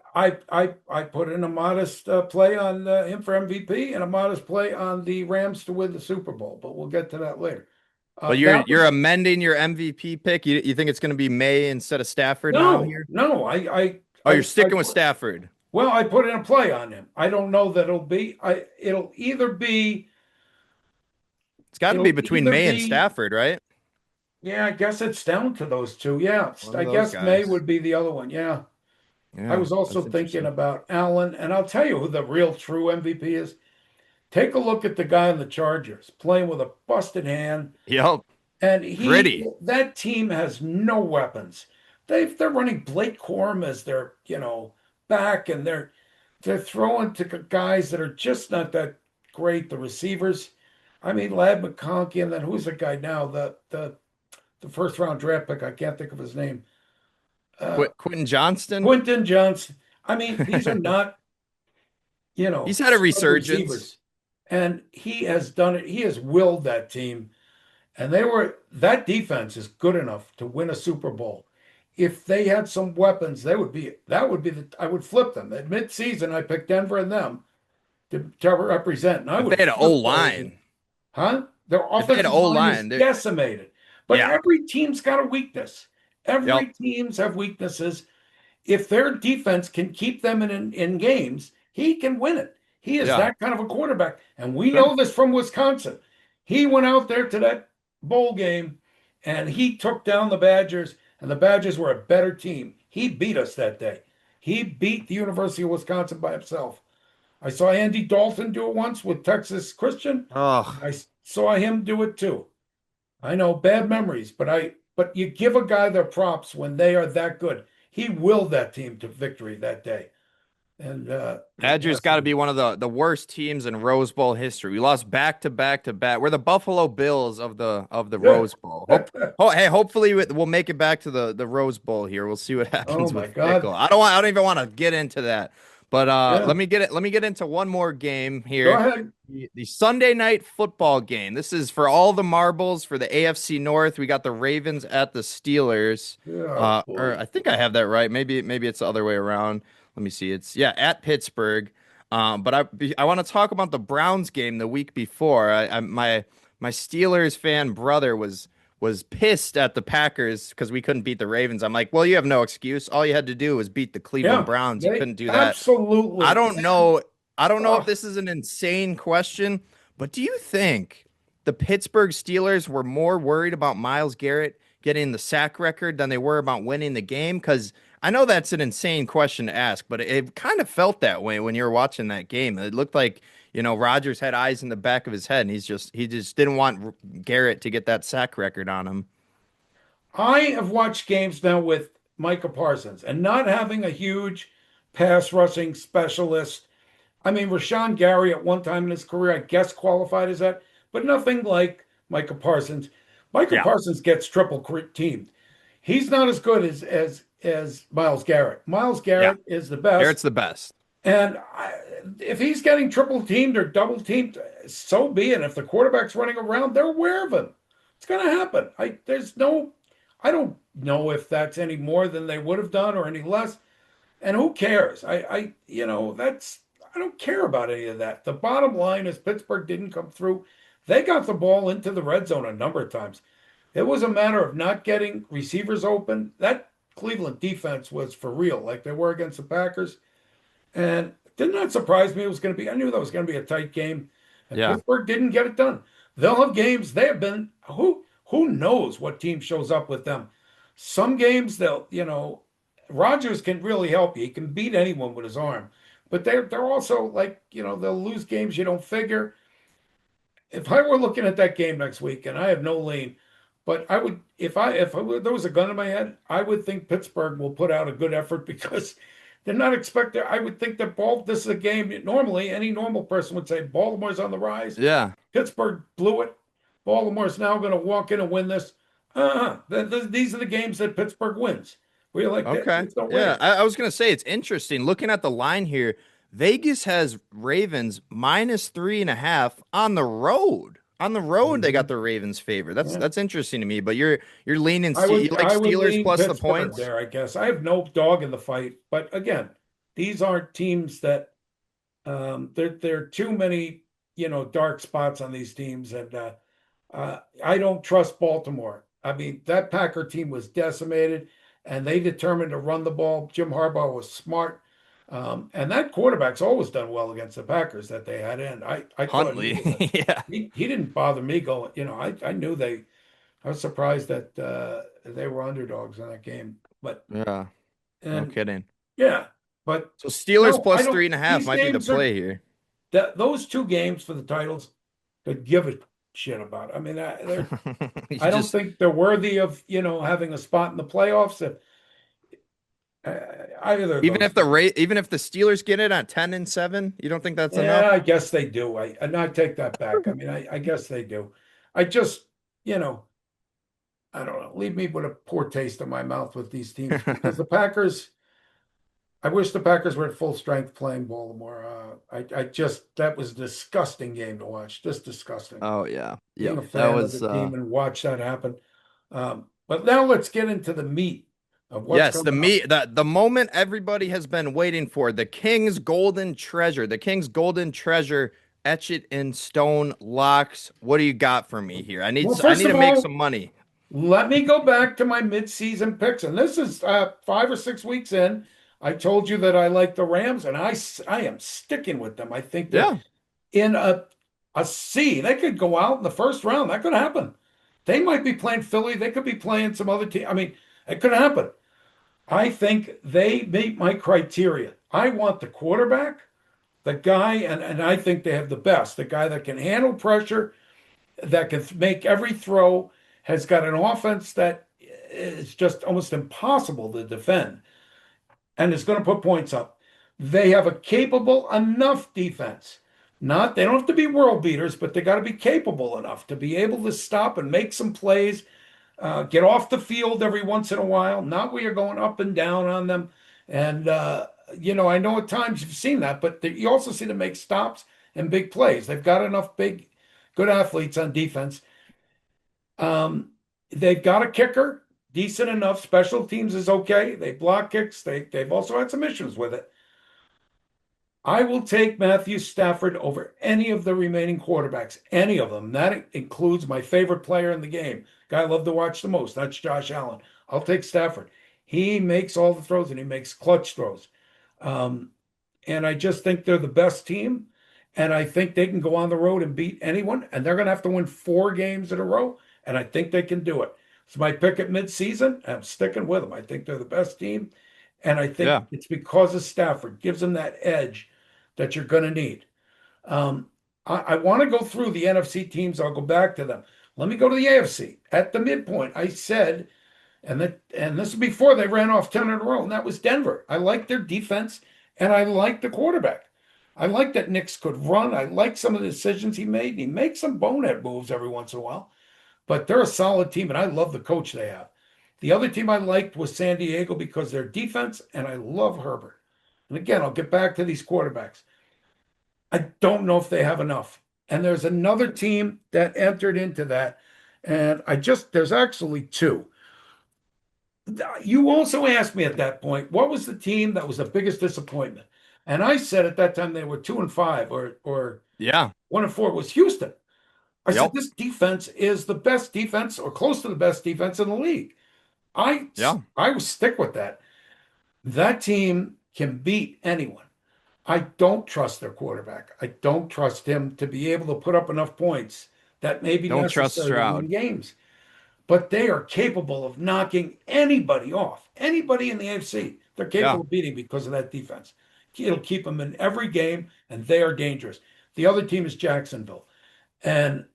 put in a modest play on him for MVP and a modest play on the Rams to win the Super Bowl, but we'll get to that later. But you're That you're was amending your MVP pick. You think it's going to be May instead of Stafford now no, here? no. Oh, you're sticking with Stafford. Well, I put in a play on him. I don't know that it'll either be It's got to be it'll between either May and be Stafford, right? yeah. I guess it's down to those two. Yeah, One of I those guess May guys. would be the other one. Yeah. I Yeah, was also that's thinking interesting. about Allen, and I'll tell you who the real true MVP is. Take a look at the guy in the Chargers playing with a busted hand, Yep. and Gritty. that team has no weapons. They're running Blake Corum as their back, and they're throwing to guys that are just not that great. The receivers, I mean, Lad McConkey, and then who's the guy now? The first round draft pick. I can't think of his name. Uh, Quentin Johnston. Quentin Johnson. I mean, these are not He's had a stud resurgence. receivers. And he has done it. He has willed that team. And that defense is good enough to win a Super Bowl. If they had some weapons, that would be I would flip them. At midseason, I picked Denver and them. to represent. And I If they would had an O flip those. line, Huh? Their if they had an offensive O line is line, decimated. But yeah, every team's got a weakness. yep, Every teams have weaknesses. If their defense can keep them in games, he can win it. He is yeah, that kind of a quarterback. And we sure. know this from Wisconsin. He went out there to that bowl game and he took down the Badgers, and the Badgers were a better team. He beat us that day. He beat the University of Wisconsin by himself. I saw Andy Dalton do it once with Texas Christian. Oh, I saw him do it too. I know bad memories, but you give a guy their props when they are that good. He willed that team to victory that day. And Badgers yes, got to be one of the worst teams in Rose Bowl history. We lost back to back to back. We're the Buffalo Bills of the yeah. Rose Bowl. Hey, hopefully we'll make it back to the Rose Bowl here. We'll see what Oh happens my with God. Fickle. I don't even want to get into that. But Yeah. let me get into one more game Go here. ahead. The Sunday night football game. This is for all the marbles for the AFC North. We got the Ravens at the Steelers. Oh Or boy. I think I have that right. Maybe it's the other way around. Let me see. It's yeah at Pittsburgh. But I want to talk about the Browns game the week before. My Steelers fan brother was pissed at the Packers because we couldn't beat the Ravens. I'm like, well, you have no excuse. All you had to do was beat the Cleveland Yeah. Browns. You They couldn't do that. I absolutely. don't know. I don't know if Oh, this is an insane question, but do you think the Pittsburgh Steelers were more worried about Myles Garrett getting the sack record than they were about winning the game? Because I know that's an insane question to ask, but it kind of felt that way when you were watching that game. It looked like, Rodgers had eyes in the back of his head, and he just didn't want Garrett to get that sack record on him. I have watched games now with Micah Parsons and not having a huge pass rushing specialist. I mean, Rashawn Gary at one time in his career, I guess, qualified as that, but nothing like Micah Parsons. Micah Yeah, Parsons gets triple teamed. He's not as good as Miles Garrett. Miles yeah. Garrett is the best, Garrett's the best. and if he's getting triple teamed or double teamed, so be it. If the quarterback's running around, they're aware of him. It's going to happen. I don't know if that's any more than they would have done or any less. And who cares? I don't care about any of that. The bottom line is Pittsburgh didn't come through. They got the ball into the red zone a number of times. It was a matter of not getting receivers open. That Cleveland defense was for real, like they were against the Packers. And it did not surprise me. I knew that was going to be a tight game. And Yeah. Pittsburgh didn't get it done. They'll have games. They have been, who knows what team shows up with them. Some games Rodgers can really help you. He can beat anyone with his arm. But they're also like, they'll lose games you don't figure. If I were looking at that game next week, and I have no lean, but I would, there was a gun in my head, I would think Pittsburgh will put out a good effort because they're not expected. I would think that this is a game. Normally, any normal person would say Baltimore's on the rise. Yeah. Pittsburgh blew it. Baltimore's now going to walk in and win this. These are the games that Pittsburgh wins. We're like, Okay. there's no Yeah. way. I was gonna say it's interesting. Looking at the line here, Vegas has Ravens -3.5 on the road. On the road, they got Mhm. the Ravens favor. That's Yeah. that's interesting to me. But you're leaning you like I would Steelers lean plus the Pittsburgh points. there, I guess. I have no dog in the fight, but again, these aren't teams that there are too many, dark spots on these teams, and I don't trust Baltimore. I mean, that Packer team was decimated, and they determined to run the ball. Jim Harbaugh was smart, and that quarterback's always done well against the Packers that they had in. I thought he Huntley. was Yeah. he didn't bother me going. I knew I was surprised that they were underdogs in that game, but Yeah. No and kidding. yeah, but So Steelers no, I plus three don't. and a half These might be the games are play here. those two games for the titles could give a shit about. I mean, You I don't just think they're worthy of having a spot in the playoffs. Uh, Either of those games. Even if the Steelers get it at 10-7, you don't think that's Yeah, enough? I guess they do. I take that back. I mean, I guess they do. I just you know I don't know. Leave me with a poor taste in my mouth with these teams because the Packers. I wish the Packers were at full strength playing Baltimore. I just that was a disgusting game to watch. Just disgusting. Oh yeah. Being Yep. a That fan of was the team and watch that happen. But now let's get into the meat of what's Yes, coming up. the moment everybody has been waiting for, the King's golden treasure, the King's golden treasure, Etch-it-in-Stone locks. What do you got for me here? Well, I first need to of make some all, money. let me go back to my midseason picks, and this is 5 or 6 weeks in. I told you that I like the Rams, and I am sticking with them. I think they're Yeah, in a C. They could go out in the first round. That could happen. They might be playing Philly. They could be playing some other team. I mean, it could happen. I think they meet my criteria. I want the quarterback, the guy, and I think they have the best, the guy that can handle pressure, that can make every throw, has got an offense that is just almost impossible to defend and is going to put points up. They have a capable enough defense. Not they don't have to be world beaters, but they got to be capable enough to be able to stop and make some plays, get off the field every once in a while. Not where you're going up and down on them. And I know at times you've seen that, but you also see them make stops and big plays. They've got enough big, good athletes on defense. They've got a kicker, decent enough. Special teams is okay. They block kicks. They've also had some issues with it. I will take Matthew Stafford over any of the remaining quarterbacks, any of them. That includes my favorite player in the game, guy I love to watch the most. That's Josh Allen. I'll take Stafford. He makes all the throws and he makes clutch throws. Um, and I just think they're the best team. And I think they can go on the road and beat anyone. And they're going to have to win 4 games in a row. And I think they can do it. It's my pick at midseason. I'm sticking with them. I think they're the best team. And I think yeah, it's because of Stafford, gives them that edge that you're going to need. Um, I want to go through the NFC teams. I'll go back to them. Let me go to the AFC. At the midpoint, I said, and this is before they ran off 10 in a row, and that was Denver. I like their defense, and I like the quarterback. I like that Nix could run. I like some of the decisions he made. He makes some bonehead moves every once in a while, but they're a solid team, and I love the coach they have. The other team I liked was San Diego because their defense, and I love Herbert. And again, I'll get back to these quarterbacks. I don't know if they have enough. And there's another team that entered into that. And there's actually two. You also asked me at that point, what was the team that was the biggest disappointment? And I said at that time they were 2-5 or yeah, 1-4. It was Houston. I said yep, this defense is the best defense or close to the best defense in the league. I yeah. I would stick with that. That team can beat anyone. I don't trust their quarterback. I don't trust him to be able to put up enough points that may be Don't trust necessary to win Stroud. games. But they are capable of knocking anybody off. Anybody in the AFC, they're capable Yeah, of beating because of that defense. It'll keep them in every game, and they are dangerous. The other team is Jacksonville. And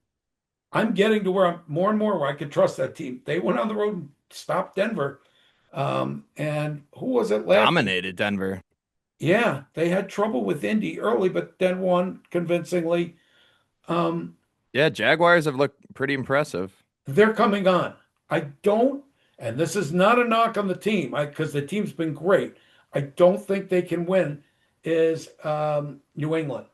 I'm getting to where I'm more and more where I can trust that team. They went on the road and stopped Denver. And who was it last? dominated Denver. Yeah, they had trouble with Indy early, but then won convincingly. Um, Yeah, Jaguars have looked pretty impressive. they're coming on. I don't, and this is not a knock on the team, because the team's been great. I don't think they can win is New England,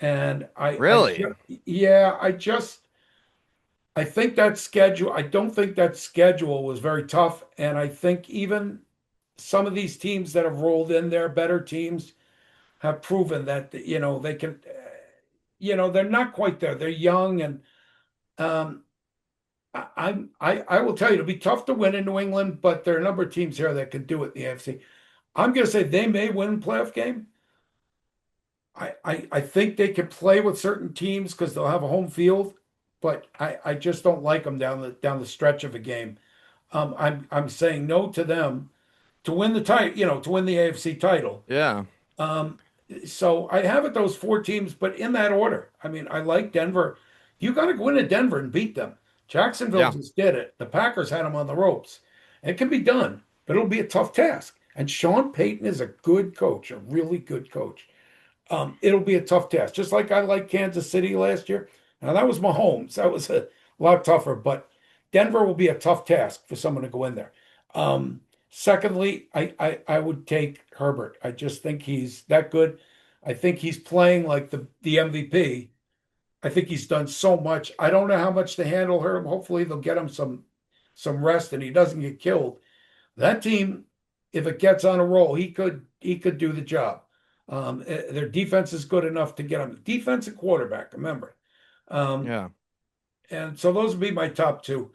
and Really? yeah, I think that schedule. I don't think that schedule was very tough, and I think even some of these teams that have rolled in there, better teams, have proven that they can. They're not quite there. They're young, and um, I will tell you, it'll be tough to win in New England, but there are a number of teams here that can do it in the AFC. I'm going to say they may win a playoff game. I think they can play with certain teams because they'll have a home field, but I just don't like them down the stretch of a game. I'm saying no to them to win the title, to win the AFC title. Yeah, Um, so I have it those 4 teams, but in that order. I mean, I like Denver. You got to go into Denver and beat them. Jacksonville yeah, just did it. The Packers had them on the ropes. It can be done, but it'll be a tough task. And Sean Payton is a good coach, a really good coach. It'll be a tough task, just like I like Kansas City last year. Now that was Mahomes. That was a lot tougher, but Denver will be a tough task for someone to go in there. Secondly, I would take Herbert. I just think he's that good. I think he's playing like the MVP. I think he's done so much. I don't know how much to handle him. Hopefully they'll get him some rest and he doesn't get killed. That team, if it gets on a roll, he could do the job. Their defense is good enough to get him. Defensive quarterback, remember. Um, Yeah. and so those would be my top two.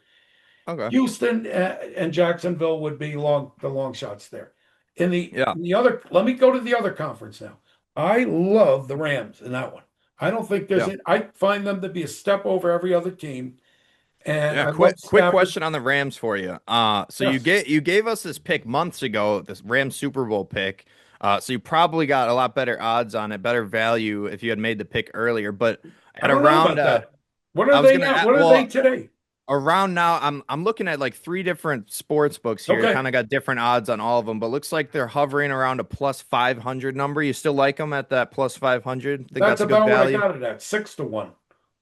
Okay. Houston and Jacksonville would be the long shots there. In the Yeah. in the other, let me go to the other conference now. I love the Rams in that one. I don't think Yeah. I find them to be a step over every other team, and Yeah, I love quick Stafford. question on the Rams for you. So Yes, you gave us this pick months ago, this Rams Super Bowl pick. So you probably got a lot better odds on it, better value if you had made the pick earlier. But I at don't know around, about that. What are I was they gonna, now? What are they well, today? around now, I'm looking at like three different sports books here. Okay, Kind of got different odds on all of them, but looks like they're hovering around a plus 500 number. You still like them at that plus 500? Think that's that's a good about what I value? got it at, 6-1.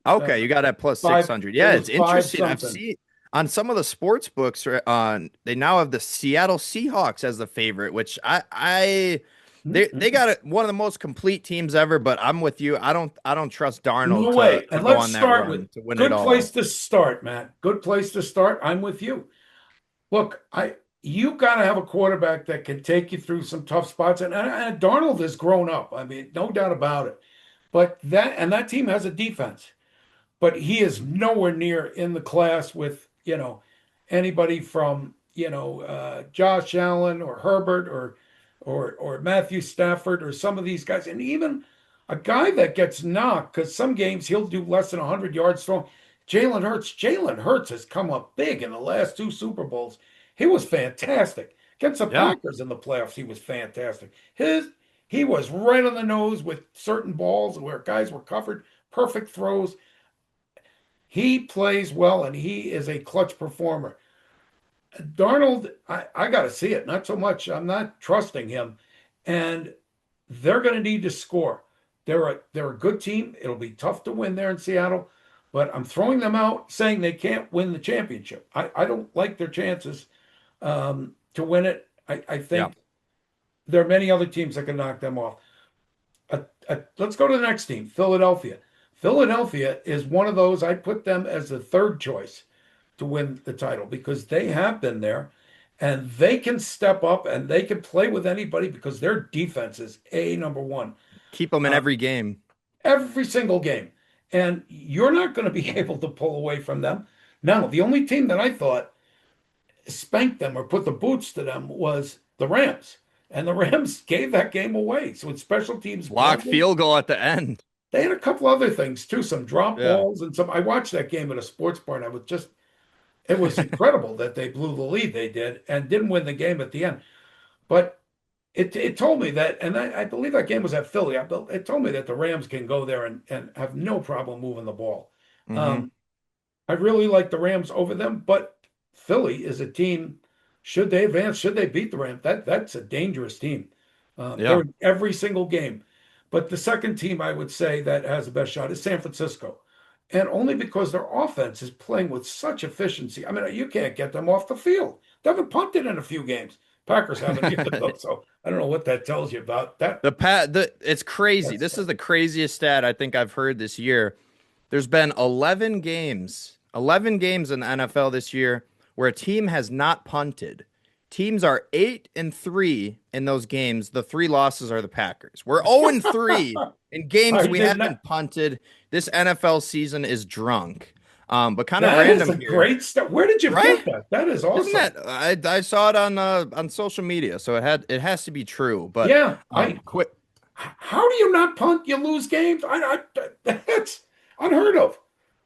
Uh, Okay, you got at plus five. 600. It Yeah, was it's five interesting. I've something. seen on some of the sports books, they now have the Seattle Seahawks as the favorite, which they Mm-mm. got one of the most complete teams ever, but I'm with you. I don't trust Darnold No way. to And go let's on that start with run to win it good place all. to start, Matt. Good place to start. I'm with you. Look, you got to have a quarterback that can take you through some tough spots, and Darnold has grown up. I mean, no doubt about it. But that team has a defense, but he is nowhere near in the class with anybody from Josh Allen or Herbert or Matthew Stafford or some of these guys, and even a guy that gets knocked because some games he'll do less than 100 yards throwing. Jalen Hurts. Jalen Hurts has come up big in the last two Super Bowls. He was fantastic against the Yeah, Packers in the playoffs. He was fantastic. He was right on the nose with certain balls where guys were covered, perfect throws. He plays well and he is a clutch performer. Darnold, I got to see it. Not so much. I'm not trusting him. And they're going to need to score. They're a good team. It'll be tough to win there in Seattle, but I'm throwing them out saying they can't win the championship. I don't like their chances to win it. I yeah. think there are many other teams that can knock them off. Let's go to the next team, Philadelphia. Philadelphia is one of those, I put them as the third choice to win the title because they have been there and they can step up and they can play with anybody because their defense is a number one Keep them in uh, every game. every single game. And you're not going to be able to pull away from them. Now, the only team that I thought spanked them or put the boots to them was the Rams. And the Rams gave that game away. So it's special teams Blocked blunders. field goal at the end. They had a couple other things too, some drop Yeah. balls and some. I watched that game at a sports bar and I was just it was incredible that they blew the lead they did and didn't win the game at the end. But it told me that, and I believe that game was at Philly. It told me that the Rams can go there and have no problem moving the ball. Hmm. Um, I really like the Rams over them, but Philly is a team. Should they advance? Should they beat the Rams? That's a dangerous team. They're Yeah. in every single game. But the second team I would say that has the best shot is San Francisco. And only because their offense is playing with such efficiency. I mean, you can't get them off the field. They haven't punted in a few games. Packers haven't either, though. So I don't know what that tells you about that. It's crazy. That's This is the craziest stat I think I've heard this year. There's been 11 games in the NFL this year where a team has not punted. Teams are 8-3 in those games. The three losses are the Packers. We're 0-3 in games I we did not. haven't punted. This NFL season is drunk. But kind of That is random a here, great start. Where did you right? get that? That is Isn't awesome. that I saw it on social media, so it has to be true. But Yeah, quick. how do you not punt? You lose games. That's unheard of.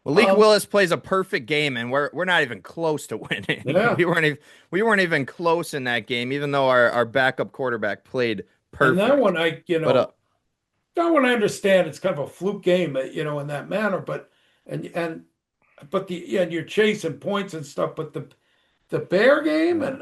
Malik Um, Willis plays a perfect game, and we're not even close to winning. yeah, We weren't even close in that game, even though our backup quarterback played and that perfect. one But that one I understand. It's kind of a fluke game, in that manner. But and but and you're chasing points and stuff. But the Bear game yeah. and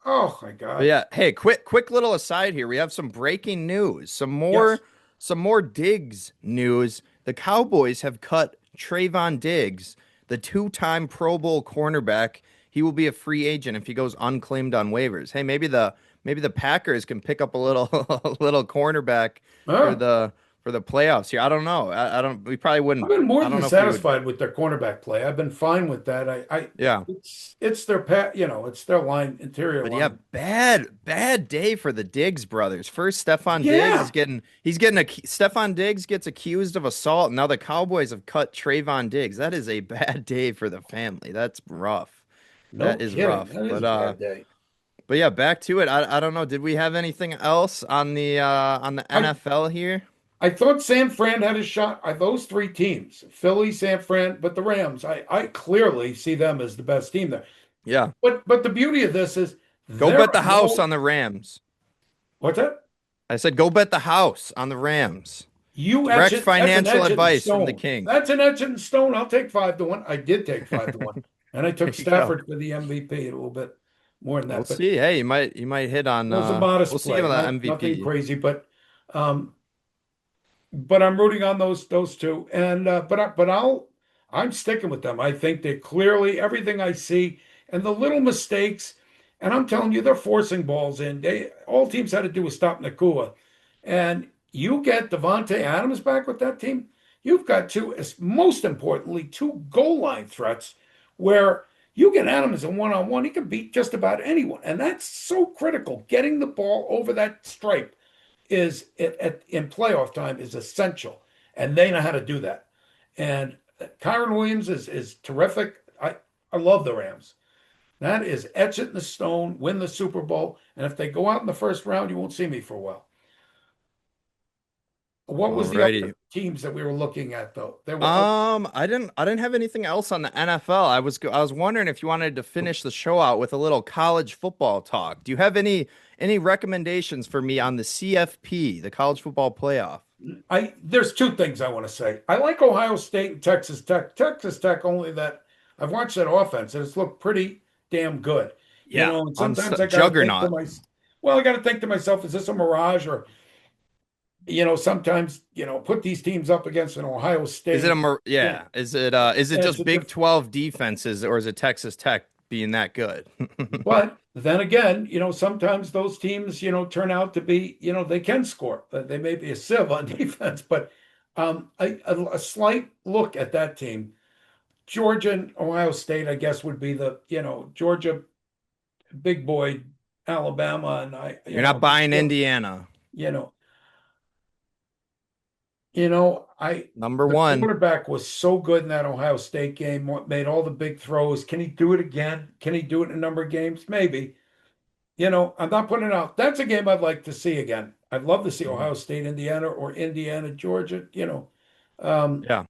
oh my But God, yeah, hey, quick little aside here. We have some breaking news, yes, some more Diggs news. The Cowboys have cut Trayvon Diggs, the two-time Pro Bowl cornerback. He will be a free agent if he goes unclaimed on waivers. Hey, maybe the Packers can pick up a little a little cornerback for huh? for the playoffs here. I don't know. I don't. We probably I've wouldn't. been more I don't than know if we would. satisfied with their cornerback play. I've been fine with that. Yeah. It's their pat, it's their line, interior But yeah, line. bad day for the Diggs brothers. First, Stefan Diggs is Yeah, getting Stefan Diggs gets accused of assault. Now the Cowboys have cut Trayvon Diggs. That is a bad day for the family. That's rough. no That is kidding. rough. That is But a bad day. yeah, back to it. I don't know. Did we have anything else on the I NFL here? I thought San Fran had a shot. Those three teams, Philly, San Fran, but the Rams, I clearly see them as the best team there. Yeah. But the beauty of this is Go there bet are the house no on the Rams. what's that? I said go bet the house on the Rams. You etch Direct it. That's an financial etch it in advice from the stone. king. That's an etch it in stone. I'll take 5-1. I did take 5-1, and I There took you go. Stafford for the MVP a little bit more than We'll that. But see. Hey, you might hit on it was a we'll modest see on play, the nothing MVP. crazy. Um, but I'm rooting on those two, and I'm sticking with them. I think they clearly everything I see and the little mistakes, and I'm telling you, they're forcing balls in. All teams had to do was stop Nakua, and you get Devontae Adams back with that team. You've got two, most importantly, two goal line threats where you get Adams in one-on-one, he can beat just about anyone, and that's so critical. Getting the ball over that stripe in playoff time is essential, and they know how to do that. And Kyron Williams is terrific. I love the Rams. That is etch it in the stone, win the Super Bowl, and if they go out in the first round, you won't see me for a while. What was the other Alrighty. teams that we were looking at though? There were other, I didn't have anything else on the NFL. I was wondering if you wanted to finish the show out with a little college football talk. Do you have any recommendations for me on the CFP, the college football playoff? I there's two things I want to say. I like Ohio State and Texas Tech. Texas Tech only that I've watched that offense and it's looked pretty damn good. Yeah, And sometimes I got to think to juggernaut. myself, well, I got to think to myself, is this a mirage or sometimes put these teams up against an Ohio Is it State. yeah? Is it And it's just a Big diff 12 defenses or is it Texas Tech being that good? But then again, sometimes those teams, turn out to be, they can score. They may be a sieve on defense, but a slight look at that team. Georgia and Ohio State, I guess, would be the, Georgia big boy, Alabama, and You're not buying Indiana. you know, I Number the one. quarterback was so good in that Ohio State game, made all the big throws. Can he do it again? Can he do it in a number of games? Maybe. I'm not putting it out. That's a game I'd like to see again. I'd love to see Mhm. Ohio State, Indiana, or Indiana, Georgia. Um, Yeah.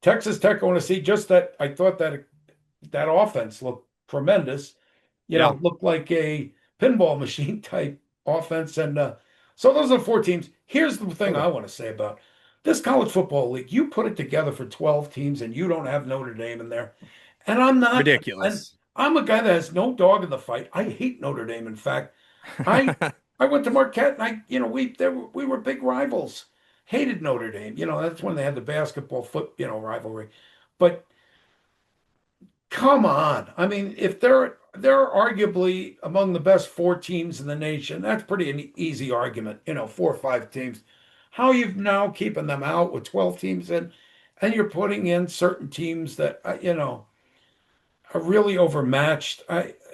Texas Tech. I want to see just that. I thought that offense looked tremendous. Yeah. Looked like a pinball machine type offense. And so those are the four teams. Here's the thing Okay. I want to say about this college football league. You put it together for 12 teams, and you don't have Notre Dame in there. And I'm not. And Ridiculous. I'm a guy that has no dog in the fight. I hate Notre Dame. In fact, I I went to Marquette, and we were big rivals. Hated Notre Dame. That's when they had the basketball rivalry. But come on. I mean, if they're arguably among the best four teams in the nation, that's pretty an easy argument. 4 or 5 teams. How you've now keeping them out with 12 teams in, and you're putting in certain teams that are really overmatched.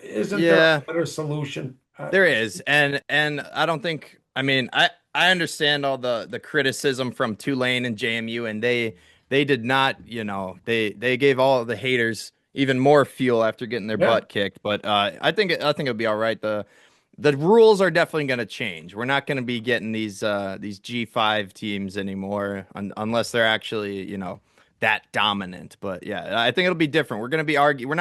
Isn't there Yeah. a better solution? There is, and I don't think. I mean, I understand all the criticism from Tulane and JMU, and they did not. They gave all the haters even more fuel after getting their Yeah, butt kicked. But I think it'll be all right. The rules are definitely going to change. We're not going to be getting these G5 teams anymore unless they're actually that dominant. But yeah, I think it'll be different. We're not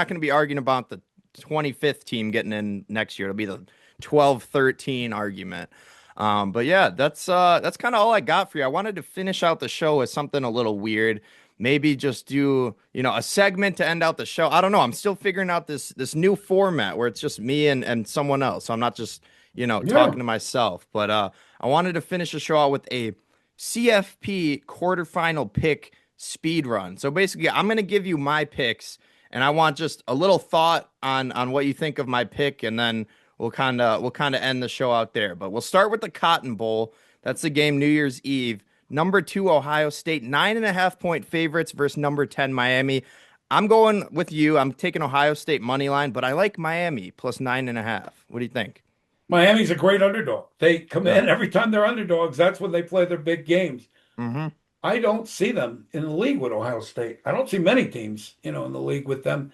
going to be arguing about the 25th team getting in next year. It'll be the 12-13 argument. But yeah, that's kind of all I got for you. I wanted to finish out the show with something a little weird. Maybe just do, a segment to end out the show. I don't know. I'm still figuring out this new format where it's just me and someone else. So I'm not just, yeah. talking to myself. But I wanted to finish the show out with a CFP quarterfinal pick speed run. So basically, I'm gonna give you my picks and I want just a little thought on what you think of my pick, and then we'll kind of end the show out there. But we'll start with the Cotton Bowl. That's the game New Year's Eve. Number 2, Ohio State, 9.5 point favorites versus number 10, Miami. I'm going with you. I'm taking Ohio State money line, but I like Miami plus 9.5. What do you think? Miami's a great underdog. They come Yeah. in every time they're underdogs. That's when they play their big games. Hmm. I don't see them in the league with Ohio State. I don't see many teams, in the league with them.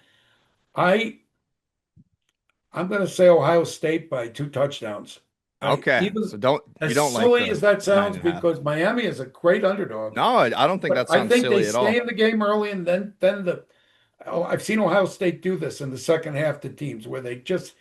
I I'm going to say Ohio State by 2 touchdowns. I Okay. even So you as don't like silly the as that nine sounds, and a half. because Miami is a great underdog, No, I don't think but that I sounds think they silly at stay all. in the game early, and then the oh, I've seen Ohio State do this in the second half to teams where they're just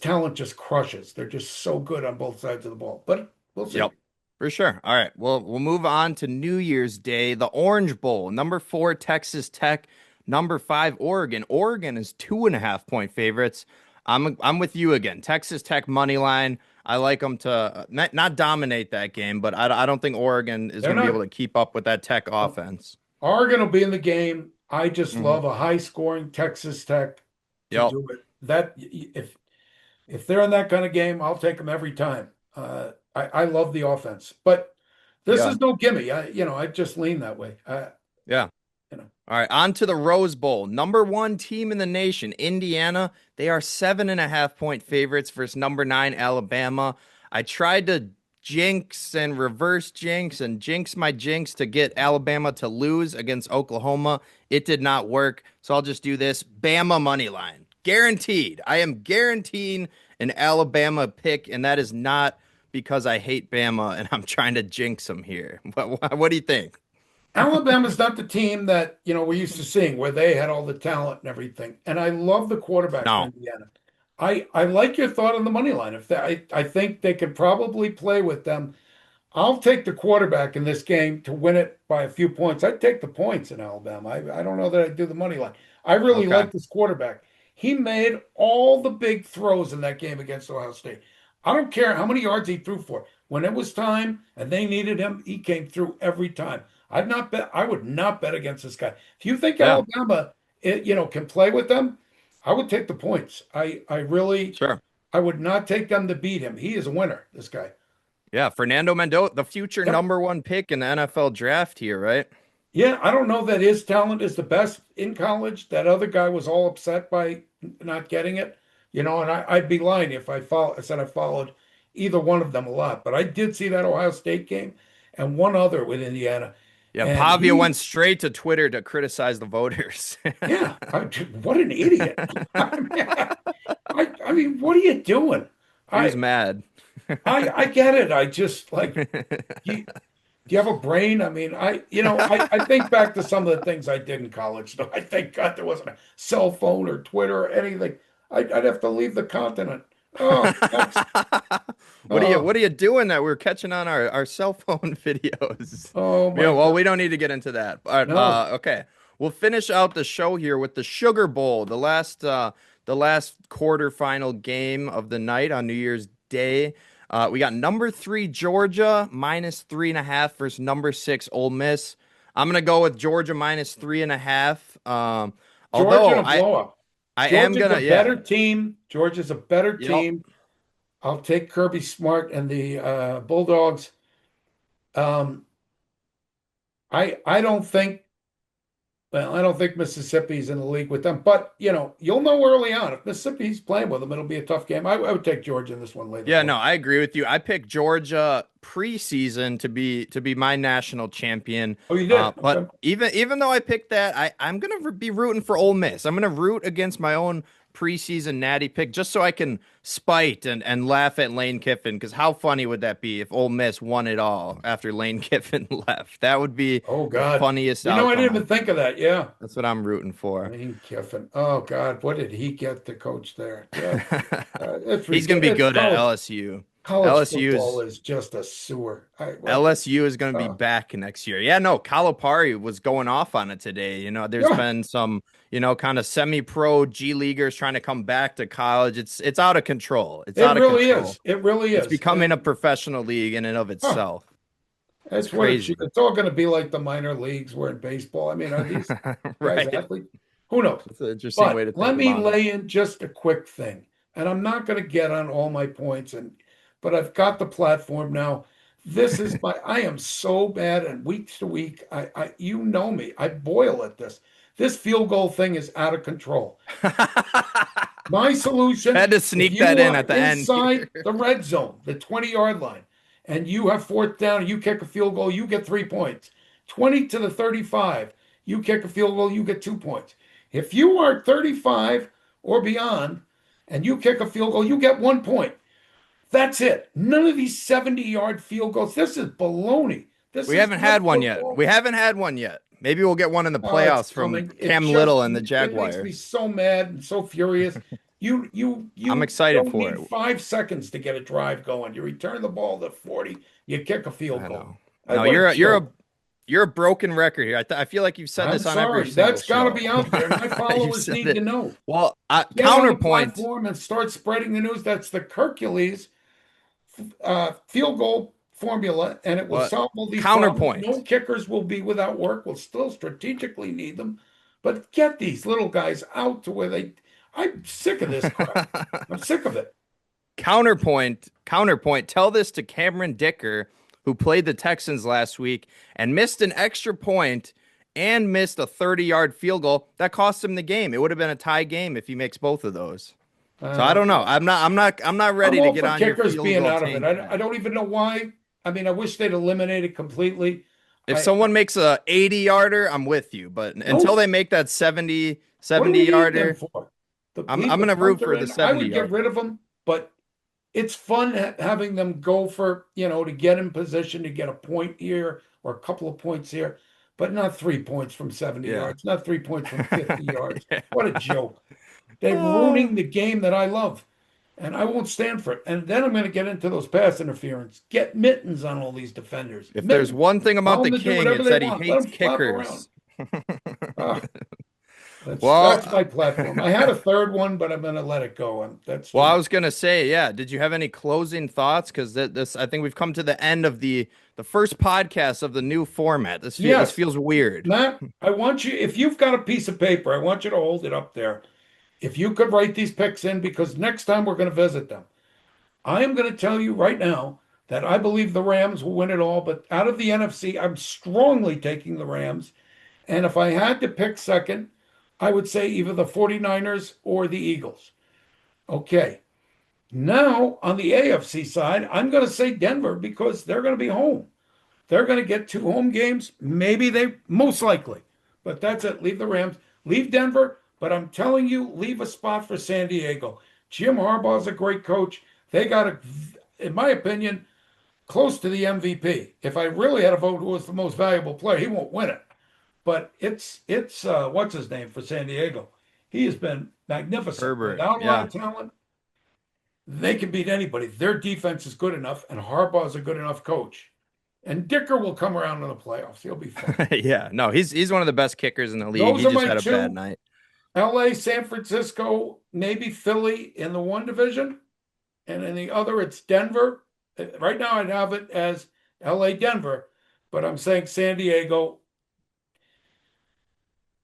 talent just crushes. They're just so good on both sides of the ball. But we'll Yep. see. For sure. All right. Well, we'll move on to New Year's Day, the Orange Bowl. Number 4, Texas Tech. Number 5, Oregon. Oregon is 2.5 point favorites. I'm with you again. Texas Tech money line. I like them to not dominate that game, but I don't think Oregon is They're going to be able not. to keep up with that Tech offense. Oregon will be in the game. I just Hmm. love a high scoring Texas Tech to Yep. do it. That if they're in that kind of game, I'll take them every time. I love the offense, but this Yeah. is no gimme. I just lean that way. Yeah. You know, All right, on to the Rose Bowl. Number 1 team in the nation, Indiana. They are 7.5 point favorites versus number 9, Alabama. I tried to jinx and reverse jinx and jinx my jinx to get Alabama to lose against Oklahoma. It did not work. So I'll just do this. Bama money line. Guaranteed. I am guaranteeing an Alabama pick, and that is not because I hate Bama and I'm trying to jinx them here. What do you think? Alabama's not the team that we're used to seeing, where they had all the talent and everything. And I love the quarterback for No. Indiana. I like your thought on the money line. If I think they could probably play with them. I'll take the quarterback in this game to win it by a few points. I'd take the points in Alabama. I don't know that I'd do the money line. I really Okay. like this quarterback. He made all the big throws in that game against Ohio State. I don't care how many yards he threw for. When it was time and they needed him, he came through every time. I would not bet against this guy. If you think Yeah, Alabama, can play with them, I would take the points. sure. I would not take them to beat him. He is a winner, this guy. Yeah, Fernando Mendoza, the future Yep. number 1 pick in the NFL draft here, right? Yeah, I don't know that his talent is the best in college. That other guy was all upset by not getting it, and I'd be lying if I said I followed either one of them a lot. But I did see that Ohio State game and one other with Indiana, Yeah, and Pavia went straight to Twitter to criticize the voters. yeah, what an idiot! I mean, I mean, what are you doing? He was I mad. I get it. I just like you. Do you have a brain? I mean, I think back to some of the things I did in college. So I thank God there wasn't a cell phone or Twitter or anything. I'd have to leave the continent. Oh, next. What Oh, are you doing that we're catching on our cell phone videos? oh Yeah, my well, God. we don't need to get into that. But No. okay. We'll finish out the show here with the Sugar Bowl, the last quarterfinal game of the night on New Year's Day. We got number 3 Georgia -3.5 versus number 6 Ole Miss. I'm gonna go with Georgia -3.5. Georgia in Although a blow up. I am Georgia's a gonna, yeah, better team. Georgia's a better yep. team. I'll take Kirby Smart and the Bulldogs. Um, I don't think. Well, I don't think Mississippi's in the league with them, but you'll know early on if Mississippi's playing with them, it'll be a tough game. I would take Georgia in this one later Yeah, for no, me. I agree with you. I picked Georgia preseason to be my national champion. Oh, you did? But Okay. even though I picked that, I'm gonna be rooting for Ole Miss. I'm gonna root against my own preseason natty pick just so I can spite and laugh at Lane Kiffin. Because how funny would that be if Ole Miss won it all after Lane Kiffin left? That would be Oh the God. funniest I outcome. didn't even think of that. Yeah. That's what I'm rooting for. Lane Kiffin. Oh God, what did he get to coach there? Yeah. It's He's gonna be ridiculous. good at LSU. College LSU football is is just a sewer. LSU is going to be Oh, back next year. Yeah, no, Calipari was going off on it today. There's yeah, been some, kind of semi-pro G leaguers trying to come back to college. It's out of control. It's it out of really control. is. It really It's is. becoming a professional league in and of Huh, itself. It's that's what crazy. it's all going to be like the minor leagues where in baseball. I mean, are these guys Right. athletes? Who knows? That's an interesting way But to let think me about it. lay in just a quick thing, and I'm not going to get on all my points, but I've got the platform now. This is I am so bad, and week to week, you know me, I boil at this. This field goal thing is out of control. My solution, Had to if sneak that you in are at the end inside here. the red zone, the 20-yard line, and you have fourth down, and you kick a field goal, you get 3 points. 20 to the 35, you kick a field goal, you get 2 points. If you are 35 or beyond and you kick a field goal, you get 1 point. That's it. None of these 70-yard field goals. This is baloney. This We is haven't not had one yet. football. We haven't had one yet. Maybe we'll get one in the Oh, it's playoffs from coming. Cam Little and the It makes me Jaguars. so mad and so furious. I'm You excited don't for need it. 5 seconds to get a drive going. You return the ball to 40, you kick a field I goal. know. No, What a joke. you're a broken record here. I feel like you've said I'm this on every sorry. single That's got to show. be out there. My You've followers said need to it. know. Well, Get on the counterpoint. platform and start spreading the news. That's the Hercules field goal formula, and it will What solve all these problems. No counterpoint? kickers will be without work. We'll still strategically need them, but get these little guys out to where they. I'm sick of this crap. I'm sick of it. Counterpoint. Tell this to Cameron Dicker, who played the Texans last week and missed an extra point and missed a 30-yard field goal that cost him the game. It would have been a tie game if he makes both of those. So I Uh, don't know. I'm not I'm ready to all get for on your kickers field being goal out of it. tank I train. don't even know why. I mean, I wish they'd eliminate it completely. If I someone makes a 80-yarder, I'm with you. But until no. they make that 70 What do we need them 70-yarder, for? To I'm leave I'm the gonna root punter for the in? I would get 70-yarder. rid of them, but it's fun having them go for, to get in position to get a point here or a couple of points here, but not 3 points from 70 Yeah. yards, not 3 points from 50 yards. What a joke. They're Oh. ruining the game that I love, and I won't stand for it. And then I'm going to get into those pass interference. Get mittens on all these defenders. If there's Mittens. one thing Tell about the them to do king, whatever it's they that he want. Let hates them flap around. kickers. Ah, that's Well, that's my platform. I had a third one, but I'm going to let it go. That's well, too I much. was gonna say, yeah. Did you have any closing thoughts? Because this, I think we've come to the end of the first podcast of the new format. This Yes, feels weird. Matt, I want you, if you've got a piece of paper, I want you to hold it up there. If you could write these picks in, because next time we're going to visit them. I am going to tell you right now that I believe the Rams will win it all, but out of the NFC, I'm strongly taking the Rams. And if I had to pick second, I would say either the 49ers or the Eagles. Okay. Now, on the AFC side, I'm going to say Denver because they're going to be home. They're going to get 2 home games. Maybe they, most likely, but that's it. Leave the Rams, leave Denver. But I'm telling you, leave a spot for San Diego. Jim Harbaugh's a great coach. They got in my opinion, close to the MVP. If I really had a vote who was the most valuable player, he won't win it. But it's what's his name for San Diego. He has been magnificent. Herbert, Without a lot yeah, of talent, they can beat anybody. Their defense is good enough, and Harbaugh's a good enough coach. And Dicker will come around in the playoffs. He'll be fine. yeah. No, he's one of the best kickers in the league. Those He are just my had a bad two: night. LA, San Francisco, maybe Philly in the one division. And in the other, it's Denver. Right now, I'd have it as LA, Denver, but I'm saying San Diego,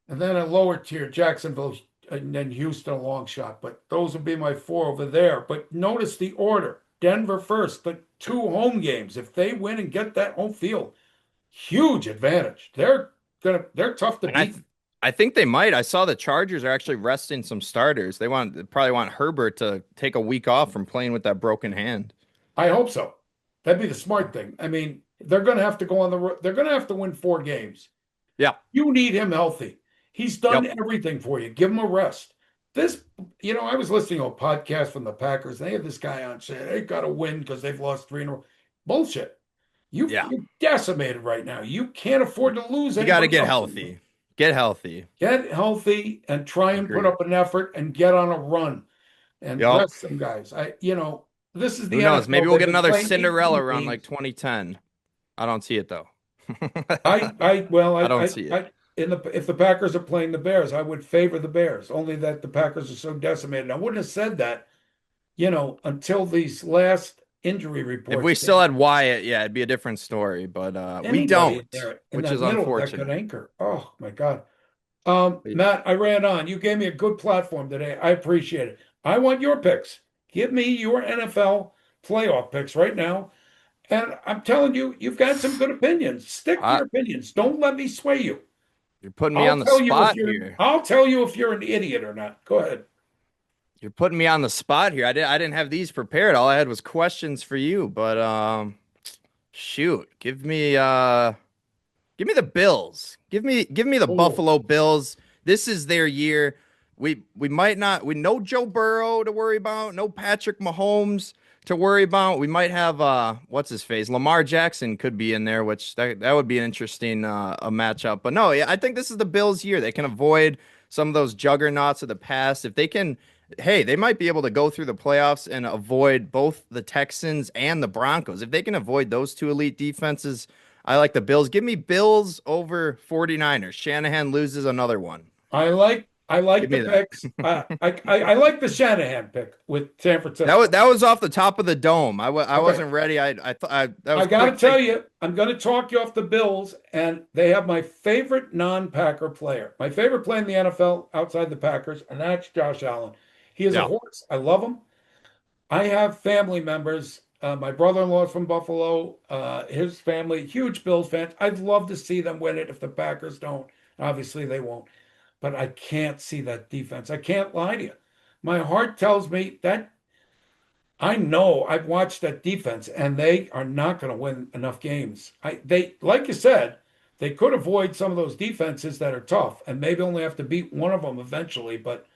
and then a lower tier, Jacksonville, and then Houston, a long shot. But those would be my four over there. But notice the order: Denver first, the 2 home games. If they win and get that home field, huge advantage. They're tough to And I beat. th I think they might. I saw the Chargers are actually resting some starters. They probably want Herbert to take a week off from playing with that broken hand. I hope so. That'd be the smart thing. I mean, they're going to have to go on the road. They're going to have to win 4 games. Yeah. You need him healthy. He's done Yep. everything for you. Give him a rest. This, I was listening to a podcast from the Packers. And they had this guy on saying they got to win because they've lost 3 in a row. Bullshit. Yeah. You're decimated right now. You can't afford to lose You got to anybody get else. healthy. Get healthy. Get healthy and try and put Agreed. up an effort and get on a run and Yep. rest some guys. This is the Who knows? Maybe NFL. we'll They've get been another playing Cinderella 18 run like games. 2010. I don't see it though. I don't see it. if the Packers are playing the Bears, I would favor the Bears. Only that the Packers are so decimated. I wouldn't have said that, until these last injury If reports we came still out. had Wyatt, yeah, it'd be a different story. But we Anybody in don't, there in which that is middle that could unfortunate. anchor. Oh my God. But Matt, I ran on. You gave me a good platform today. I appreciate it. I want your picks. Give me your NFL playoff picks right now. And I'm telling you, you've got some good opinions. Stick to I, your opinions. Don't let me sway you. you're putting me on the spot here. I'll tell you if you're an idiot or not. Go ahead. You're putting me on the spot here. I didn't have these prepared. All I had was questions for you, but shoot, give me the Bills. Give me the Oh, Buffalo Bills. This is their year. We might not we no Joe Burrow to worry about, no Patrick Mahomes to worry about. We might have what's his face? Lamar Jackson could be in there, which that would be an interesting a matchup. But no, yeah, I think this is the Bills' year. They can avoid some of those juggernauts of the past. If they can, hey, they might be able to go through the playoffs and avoid both the Texans and the Broncos. If they can avoid those two elite defenses, I like the Bills. Give me Bills over 49ers. Shanahan loses another one. I like Give the me that. picks. I like the Shanahan pick with San Francisco. That was off the top of the dome. I Okay. wasn't ready. I thought that I was got to quick tell thinking. you, I'm going to talk you off the Bills, and they have my favorite non-Packer player. My favorite player in the NFL outside the Packers, and that's Josh Allen. He is a Yeah. horse. I love him. I have family members. My brother-in-law is from Buffalo. His family, huge Bills fans. I'd love to see them win it if the Packers don't. Obviously, they won't. But I can't see that defense. I can't lie to you. My heart tells me that I know I've watched that defense, and they are not going to win enough games. They, like you said, they could avoid some of those defenses that are tough, and maybe only have to beat one of them eventually. But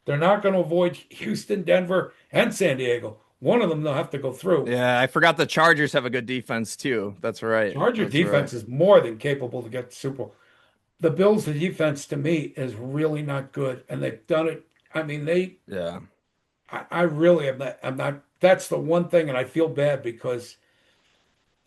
they're not going to avoid Houston, Denver, and San Diego. One of them they'll have to go through. Yeah, I forgot the Chargers have a good defense too. That's right. Charger That's right. defense is more than capable to get the Super Bowl. The Bills' the defense to me is really not good, and they've done it. I mean, Yeah. I really am not. I'm not. That's the one thing, and I feel bad because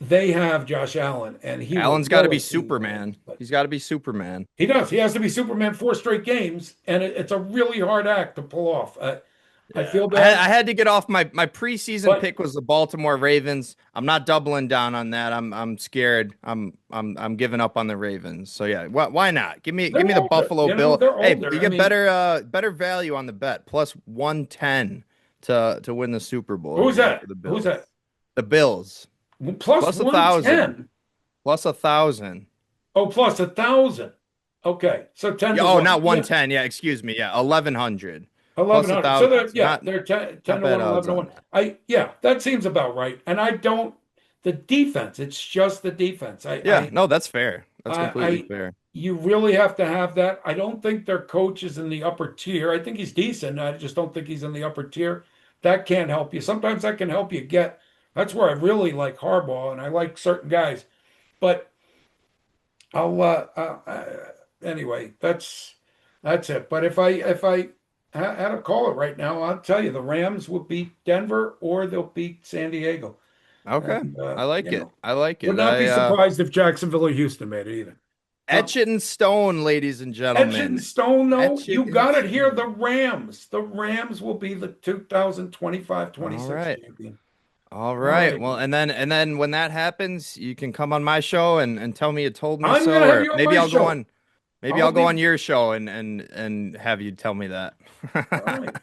they have Josh Allen, and he will Allen's got to blow be a team away. Superman. But He's got to be Superman. he does. He has to be Superman 4 straight games, and it's a really hard act to pull off. I Yeah. feel I bad, had to get off my preseason but pick was the Baltimore Ravens. I'm not doubling down on that. I'm scared. I'm giving up on the Ravens. So yeah, why not? Give they're me the older. Buffalo Bill. They're Hey, older. you I get mean, better value on the bet. Plus 110 to win the Super Bowl who's here that? for the Who's that? Bills. The Bills. Plus Plus 1,000. 110. Plus 1,000. Oh, plus 1,000. Okay, so 10 Yeah, to oh, 1. not Yeah, 110. Yeah, excuse me. Yeah, 1,100. Plus a 1,100. So thousand. they're, yeah, Not they're 10 not to bad 1, odds 11 to on 1. that. Yeah, that seems about right. And I don't, the defense, it's just the defense. Yeah, no, that's fair. That's completely I, fair. you really have to have that. I don't think their coach is in the upper tier. I think he's decent. I just don't think he's in the upper tier. That can't help you. Sometimes that can help you get, that's where I really like Harbaugh and I like certain guys. But I'll, anyway, that's it. But if I had to call it right now, I'll tell you the Rams will beat Denver or they'll beat San Diego. Okay. And I like it. I like would it. not be surprised if Jacksonville or Houston made it either. Uh, Etch-it-in-Stone, ladies and gentlemen. Etch-it-in-Stone, though, you got it here. The Etch-it-in-Stone. Rams. The Rams will be the 2025 All 26 right. champion. All All right. right. Well, and then when that happens, you can come on my show and tell me you told me I'm so, gonna have or you on my show. maybe I'll I'll go be on your show and have you tell me that. all right.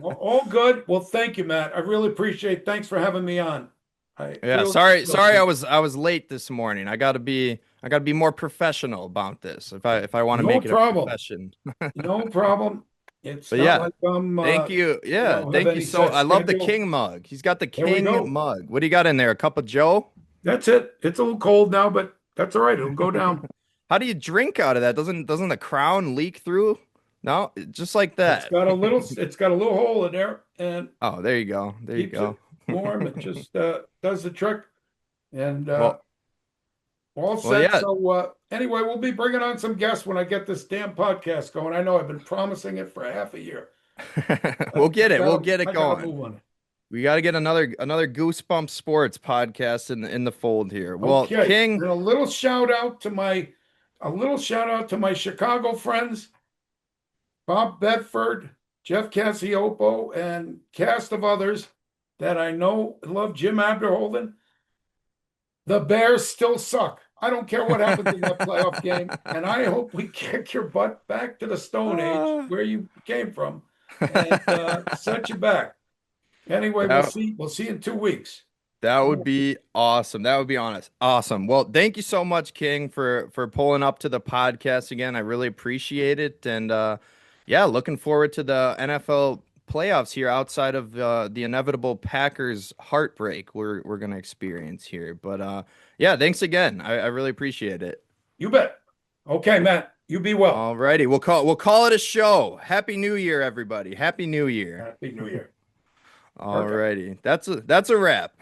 Well, all good. Well, thank you, Matt. I really appreciate. Thanks for having me on. I Yeah, really sorry appreciate it. I was late this morning. I gotta be more professional about this if I want to No make it a problem. profession. No problem. It's But not yeah, like I'm thank you. I Yeah, don't have thank you any so. set I love the schedule. King mug. He's got the There we King go. mug. What do you got in there? A cup of Joe? That's it. It's a little cold now, but that's all right. It'll go down. How do you drink out of that? Doesn't the crown leak through? No, just like that. It's got a little hole in there and Oh, there you go. There you keeps it go. warm. It just does the trick. And Well, all well, set. yeah. So anyway, we'll be bringing on some guests when I get this damn podcast going. I know I've been promising it for half a year. We'll get it. We'll get it I gotta going. move on it. We got to get another Goosebump Sports podcast in the fold here. Well, Okay. King. And a little shout out to my Chicago friends, Bob Bedford, Jeff Cassiopo, and cast of others that I know love Jim Abderholden. The Bears still suck. I don't care what happens in that playoff game, and I hope we kick your butt back to the Stone Age Ah. where you came from and set you back. Anyway, Yeah. we'll see. We'll see you in 2 weeks. That would be awesome. That would be honest. Awesome. Well, thank you so much, King, for pulling up to the podcast again. I really appreciate it. And yeah, looking forward to the NFL playoffs here outside of the inevitable Packers heartbreak we're gonna experience here. But yeah, thanks again. I really appreciate it. You bet. Okay, Matt. You be well. All righty. We'll call it a show. Happy New Year, everybody. Happy New Year. Happy New Year. All Perfect. righty. That's a wrap.